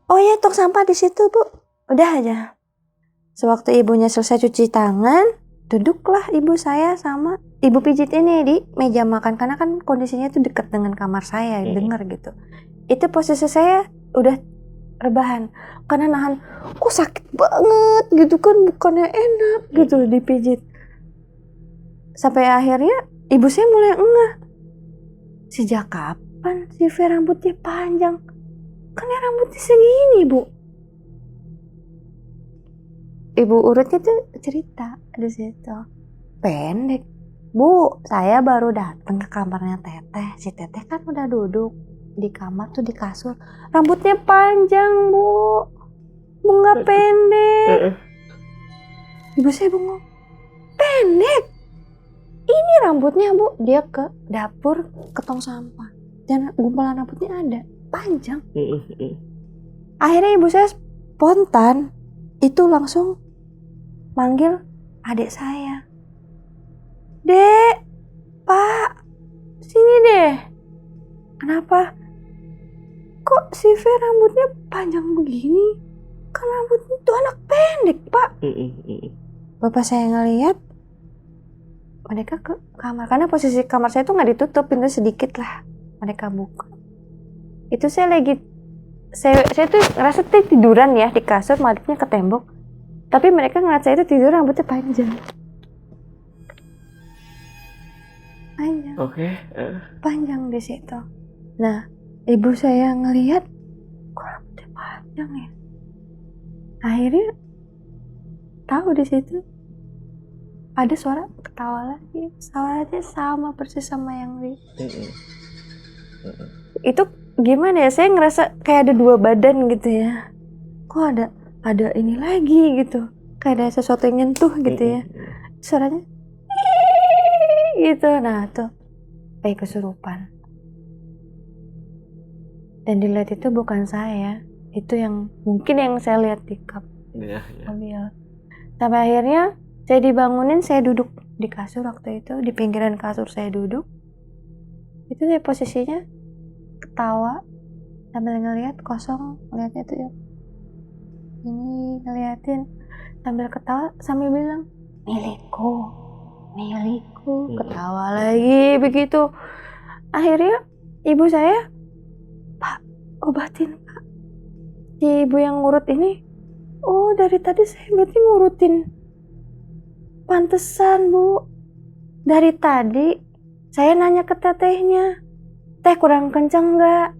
Oh ya, tong sampah di situ Bu. Udah aja. Sewaktu ibunya selesai cuci tangan, duduklah ibu saya sama ibu pijit ini di meja makan. Karena kan kondisinya itu dekat dengan kamar saya, dengar gitu. Itu posisi saya udah rebahan. Karena nahan, kok sakit banget gitu kan, bukannya enak gitu dipijit. Sampai akhirnya ibu saya mulai ngeh. Sejak kapan si V rambutnya panjang? Kan ya rambutnya segini Bu. Ibu urutnya tuh cerita di situ. Pendek. Bu, saya baru datang ke kamarnya Teteh. Si Teteh kan udah duduk di kamar tuh di kasur. Rambutnya panjang Bu. Bunga pendek. Ibu saya bengong. Pendek? Ini rambutnya Bu. Dia ke dapur, ke tong sampah. Dan gumpalan rambutnya ada. Panjang. Akhirnya ibu saya spontan itu langsung manggil adik saya. Dek, Pak, sini deh. Kenapa? Kok si V rambutnya panjang begini? Kan rambutnya itu anak pendek, Pak. Bapak saya ngeliat, mereka ke kamar. Karena posisi kamar saya tuh gak ditutup, pintu sedikit lah. Mereka buka. Itu saya tuh ngerasa tiduran ya di kasur, madepnya ke tembok. Tapi mereka ngeliat saya itu tidur rambutnya panjang. Panjang di situ. Nah, ibu saya ngelihat kok rambutnya panjang ya. Akhirnya tahu di situ ada suara ketawa lagi. Suaranya sama persis sama yang di. Itu gimana ya? Saya ngerasa kayak ada dua badan gitu ya. Kok ada ini lagi gitu. Kayak ada sesuatu yang nyentuh gitu ya. Suaranya gitu. Nah tuh kayak kesurupan. Dan dilihat itu bukan saya. Itu yang mungkin yang saya lihat di mobil. Sampai akhirnya saya dibangunin, saya duduk di kasur waktu itu. Di pinggiran kasur saya duduk. Itu saya posisinya ketawa sambil ngeliat kosong. Ngeliatnya tuh ya. Ini ngeliatin sambil ketawa sambil bilang milikku. Ketawa lagi begitu. Akhirnya ibu saya, Pak, obatin Pak. Si ibu yang ngurut ini, oh dari tadi saya berarti ngurutin. Pantesan Bu, dari tadi saya nanya ke tetehnya, teh kurang kenceng gak?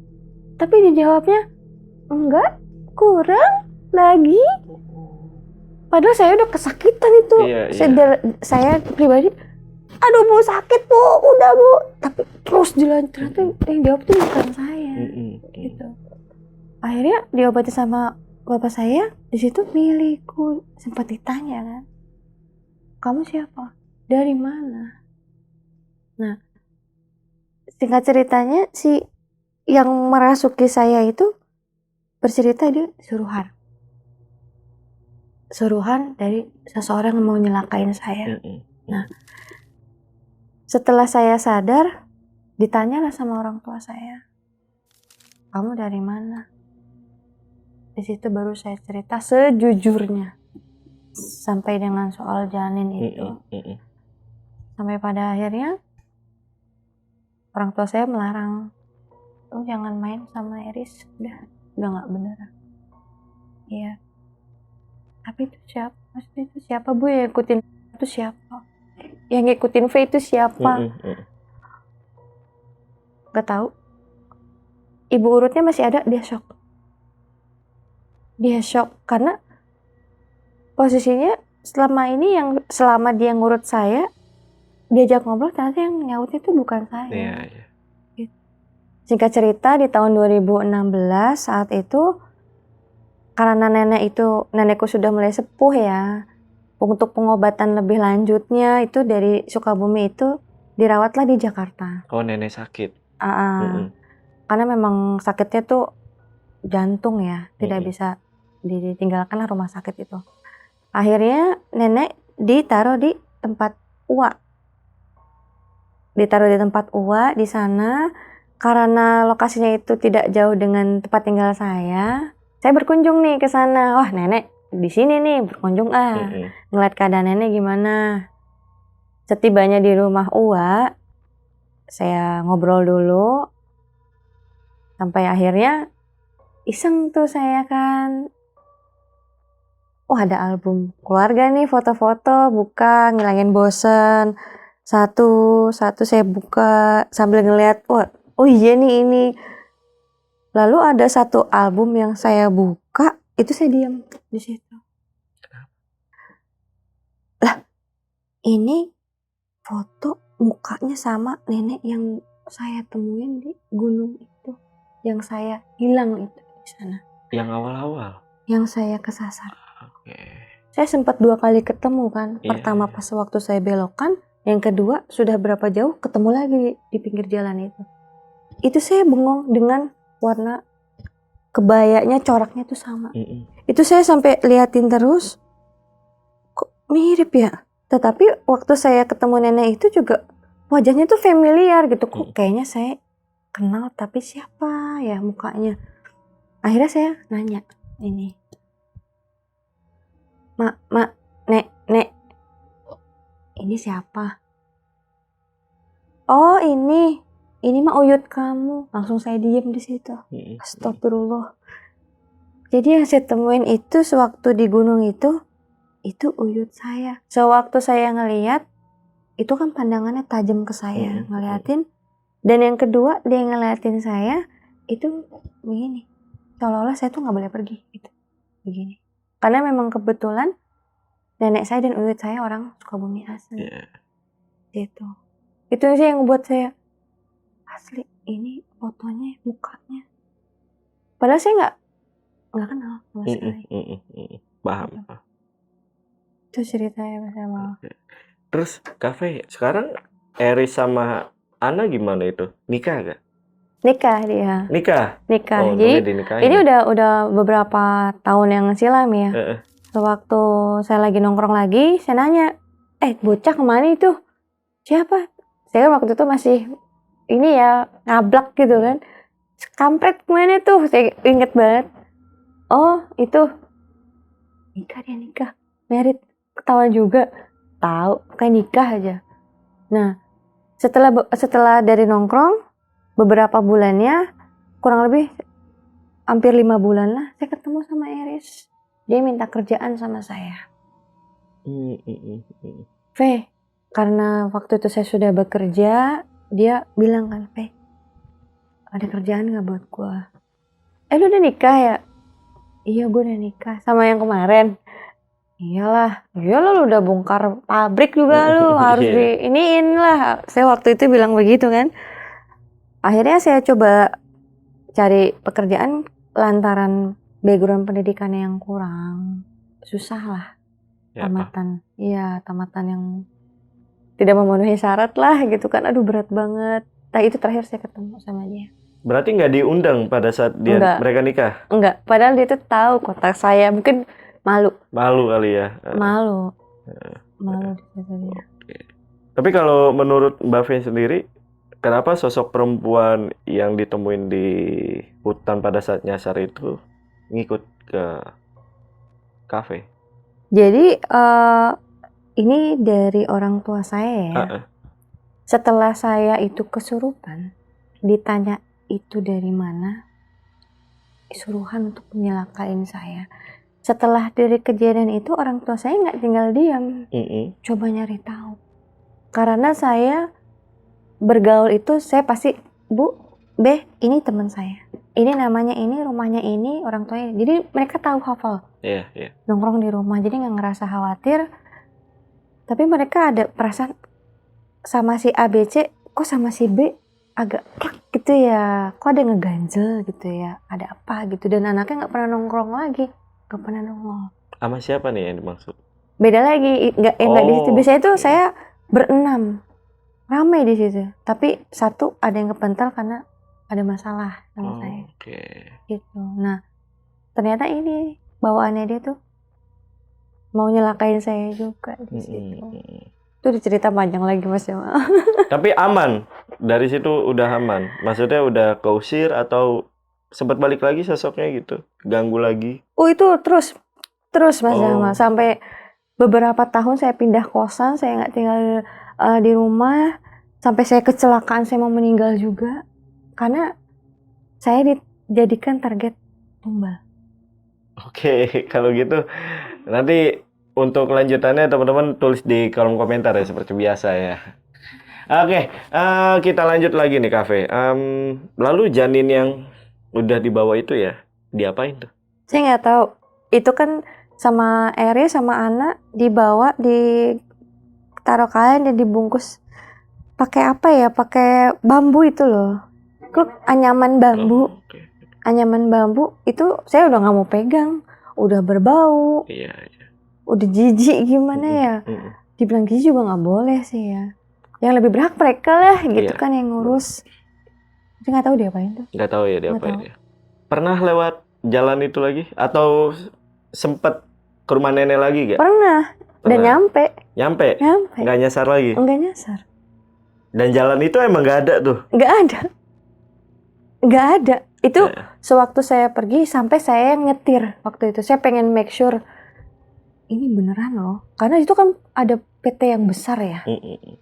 Tapi dijawabnya, enggak, kurang lagi. Padahal saya udah kesakitan itu. Iya. Saya pribadi, aduh Bu sakit Bu, udah Bu. Tapi terus dilanjut, ternyata yang jawab tuh bukan saya. Gitu. Akhirnya diobati sama bapak saya, di situ milikku. Sempat ditanya kan, kamu siapa? Dari mana? Nah, singkat ceritanya si yang merasuki saya itu bercerita dia suruhan dari seseorang yang mau nyelakain saya. Nah, setelah saya sadar, ditanyalah sama orang tua saya, kamu dari mana? Di situ baru saya cerita sejujurnya, sampai dengan soal janin itu. Sampai pada akhirnya orang tua saya melarang, jangan main sama Iris, udah nggak bener. Iya. Tapi itu siapa? Maksudnya itu siapa Bu yang ngikutin itu siapa? Yang ngikutin V itu siapa? Gak tahu. Ibu urutnya masih ada, dia shock. Dia shock karena posisinya selama dia ngurut saya, diajak ngobrol ternyata yang nyaut itu bukan saya. Iya. Singkat cerita di tahun 2016 saat itu, karena nenekku sudah mulai sepuh ya, untuk pengobatan lebih lanjutnya itu dari Sukabumi itu dirawatlah di Jakarta. Oh, nenek sakit. Karena memang sakitnya tuh jantung ya, tidak bisa ditinggalkan rumah sakit itu. Akhirnya nenek ditaruh di tempat uwa. Di sana. Karena lokasinya itu tidak jauh dengan tempat tinggal saya berkunjung nih ke sana. Wah, nenek di sini nih, berkunjung ngeliat keadaan nenek gimana. Setibanya di rumah Uwa, saya ngobrol dulu. Sampai akhirnya iseng tuh saya kan. Ada album keluarga nih, foto-foto, buka, ngilangin bosen. Satu saya buka sambil ngeliat, oh iya nih ini. Lalu ada satu album yang saya buka, itu saya diam di situ. Lah, ini foto mukanya sama nenek yang saya temuin di gunung itu, yang saya hilang itu di sana. Yang awal-awal? Yang saya kesasar. Oke. Saya sempat 2 kali ketemu kan. Pertama pas waktu saya belokan, yang kedua sudah berapa jauh ketemu lagi di pinggir jalan itu. Itu saya bengong dengan warna kebayanya, coraknya tuh sama. Itu saya sampai liatin terus, kok mirip ya? Tetapi waktu saya ketemu nenek itu juga wajahnya tuh familiar gitu. Kok kayaknya saya kenal, tapi siapa ya mukanya? Akhirnya saya nanya, ini, Mak, Nek, ini siapa? Oh ini mah uyut kamu. Langsung saya diem di situ. Astagfirullah. Jadi yang saya temuin itu sewaktu di gunung itu uyut saya. Sewaktu saya ngeliat, itu kan pandangannya tajam ke saya, ngeliatin. Dan yang kedua dia ngeliatin saya itu begini, seolah-olah saya tuh nggak boleh pergi gitu, begini. Karena memang kebetulan nenek saya dan uyut saya orang Sukabumi asli. Gitu. Itu sih yang buat saya asli, ini fotonya, mukanya. Padahal saya nggak kenal sama sekali. Paham. Itu ceritanya Mas Amal. Terus Cafe, sekarang Eris sama Ana gimana itu? Nikah gak? Nikah dia. Nikah. Oh, Jadi ini udah beberapa tahun yang silam ya. Sewaktu saya lagi nongkrong lagi, saya nanya, bocah kemana itu? Siapa? Saya waktu itu masih ini ya, ngablak gitu kan. Kampret kemana tuh? Saya inget banget. Oh itu nikah, dia nikah, merit, ketawa juga, tahu kayak nikah aja. Nah setelah dari nongkrong beberapa bulannya, kurang lebih hampir 5 bulan lah, saya ketemu sama Iris. Dia minta kerjaan sama saya. V, karena waktu itu saya sudah bekerja, dia bilang kan, V, ada kerjaan nggak buat gua? lu udah nikah ya? Iya gue udah nikah. Sama yang kemarin? Iyalah lu udah bongkar pabrik juga lu harus Iya. diiniin lah. Saya waktu itu bilang begitu kan. Akhirnya saya coba cari pekerjaan lantaran background pendidikan yang kurang. Susah lah Ya, tamatan. Iya, tamatan yang tidak memenuhi syarat lah gitu kan. Aduh berat banget. Nah itu terakhir saya ketemu sama dia. berarti nggak diundang pada saat Enggak, mereka nikah? enggak. Padahal dia tuh tahu kontak saya. Mungkin malu. Malu kali ya. Malu. Malu di situ dia. Tapi kalau menurut Mbak Vin sendiri, kenapa sosok perempuan yang ditemuin di hutan pada saat nyasar itu ngikut ke kafe? Jadi ini dari orang tua saya ya. Heeh. Setelah saya itu kesurupan, ditanya itu dari mana, suruhan untuk menyelakain saya. Setelah dari kejadian itu orang tua saya nggak tinggal diam, coba nyari tahu. Karena saya bergaul itu saya pasti, Bu, Beh, ini teman saya. Ini namanya ini, rumahnya ini, orang tuanya. Jadi mereka tahu hafal. Iya. Nongkrong di rumah, jadi nggak ngerasa khawatir. Tapi mereka ada perasaan sama si A, B, C, kok sama si B agak klak gitu ya, kok ada ngeganjel gitu ya, ada apa gitu. Dan anaknya nggak pernah nongkrong lagi, nggak pernah nongol. Sama siapa nih yang dimaksud? Beda lagi, nggak di situ. Biasanya tuh saya berenam, ramai di situ. Tapi satu ada yang kepental karena ada masalah sama saya. Gitu. Nah, ternyata ini bawaannya dia tuh mau nyelakain saya juga di situ. Itu dicerita panjang lagi Mas ya. Tapi aman, dari situ udah aman. Maksudnya udah keusir atau sempat balik lagi sosoknya gitu, ganggu lagi? Oh itu terus Mas Jamal. Sampai beberapa tahun saya pindah kosan, saya nggak tinggal di rumah. Sampai saya kecelakaan, saya mau meninggal juga. Karena saya dijadikan target tumbal. Oke, kalau gitu nanti untuk lanjutannya teman-teman tulis di kolom komentar ya seperti biasa ya. Oke, kita lanjut lagi nih Kafe. Lalu janin yang udah dibawa itu ya, diapain tuh? Saya nggak tahu. Itu kan sama Eri sama Ana dibawa, ditaruh kalian dan dibungkus pakai apa ya? Pakai bambu itu loh. Kluk, anyaman bambu. Anyaman bambu itu saya udah nggak mau pegang, udah berbau. Iya. Udah jijik gimana ya. Dibilang jijik juga nggak boleh sih ya. Yang lebih berhak mereka lah gitu kan yang ngurus. Saya nggak tahu diapain tuh. Nggak tahu ya diapain ya. Pernah lewat jalan itu lagi? Atau sempet ke rumah nenek lagi gak? Pernah. Dan nyampe. Nyampe? Nggak nyasar lagi? Nggak nyasar. Dan jalan itu emang nggak ada tuh? Nggak ada. Itu sewaktu saya pergi sampai saya nyetir waktu itu. Saya pengen make sure ini beneran loh. Karena itu kan ada PT yang besar ya.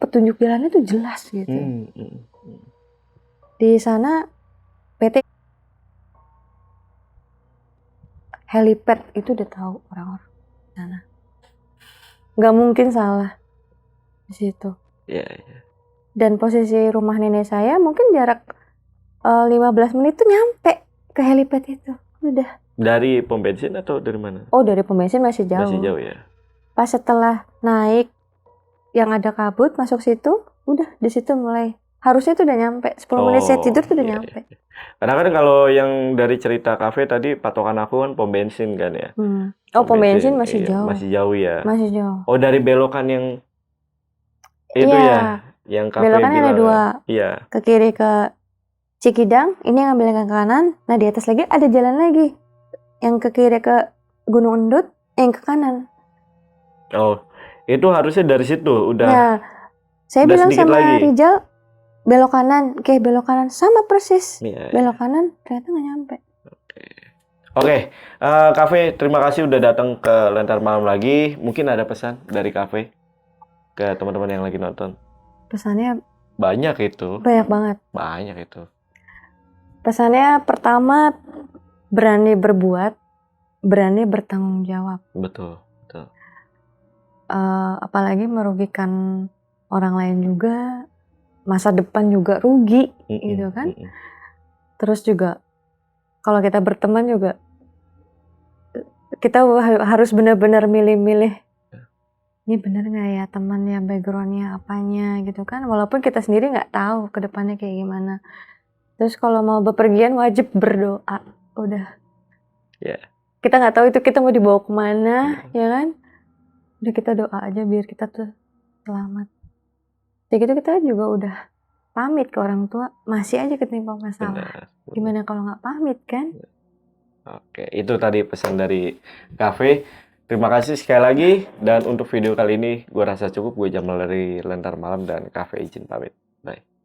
Petunjuk jalannya tuh jelas gitu. Di sana PT helipad itu udah tahu orang-orang di sana. Nggak mungkin salah di situ. Dan posisi rumah nenek saya mungkin jarak 15 menit tuh nyampe ke helipad itu. Udah. Dari pom bensin atau dari mana? Oh, dari pom bensin masih jauh. Masih jauh ya. Pas setelah naik yang ada kabut masuk situ, udah di situ mulai. Harusnya tuh udah nyampe. 10 menit saya tidur tuh udah nyampe. Karena kan kalau yang dari cerita Kafe tadi patokan aku kan pom bensin kan ya. Pom bensin masih jauh. Masih jauh ya. Masih jauh. Oh, dari belokan yang itu ya, yang Kafe belokannya bilang. Ada dua. Iya. Ke kiri ke Cikidang, ini yang ngambil ke kanan. Nah, di atas lagi ada jalan lagi. Yang ke kiri ke Gunung Endut, yang ke kanan. Oh, itu harusnya dari situ udah. Nah, saya bilang sama Rijal, belok kanan, belok kanan sama persis. Belok kanan, ternyata nggak nyampe. Oke, Kafe, terima kasih udah datang ke Lentera Malam lagi. Mungkin ada pesan dari Kafe ke teman-teman yang lagi nonton. Pesannya banyak itu. Banyak banget. Banyak itu. Pesannya pertama, berani berbuat, berani bertanggung jawab. Betul. Apalagi merugikan orang lain juga, masa depan juga rugi, gitu kan. Terus juga kalau kita berteman juga kita harus benar-benar milih-milih. Ini benar nggak ya temannya, backgroundnya apanya gitu kan? Walaupun kita sendiri nggak tahu ke depannya kayak gimana. Terus kalau mau bepergian wajib berdoa. Udah. Ya. Kita nggak tahu itu kita mau dibawa kemana, ya kan? Udah kita doa aja biar kita tuh selamat. Jadi gitu kita juga udah pamit ke orang tua, masih aja ketimpa masalah. Benar. Gimana kalau nggak pamit kan? Oke, itu tadi pesan dari Cafe. Terima kasih sekali lagi. Dan untuk video kali ini, gue rasa cukup. Gue Jamal dari Lentar Malam dan Cafe izin pamit. Bye.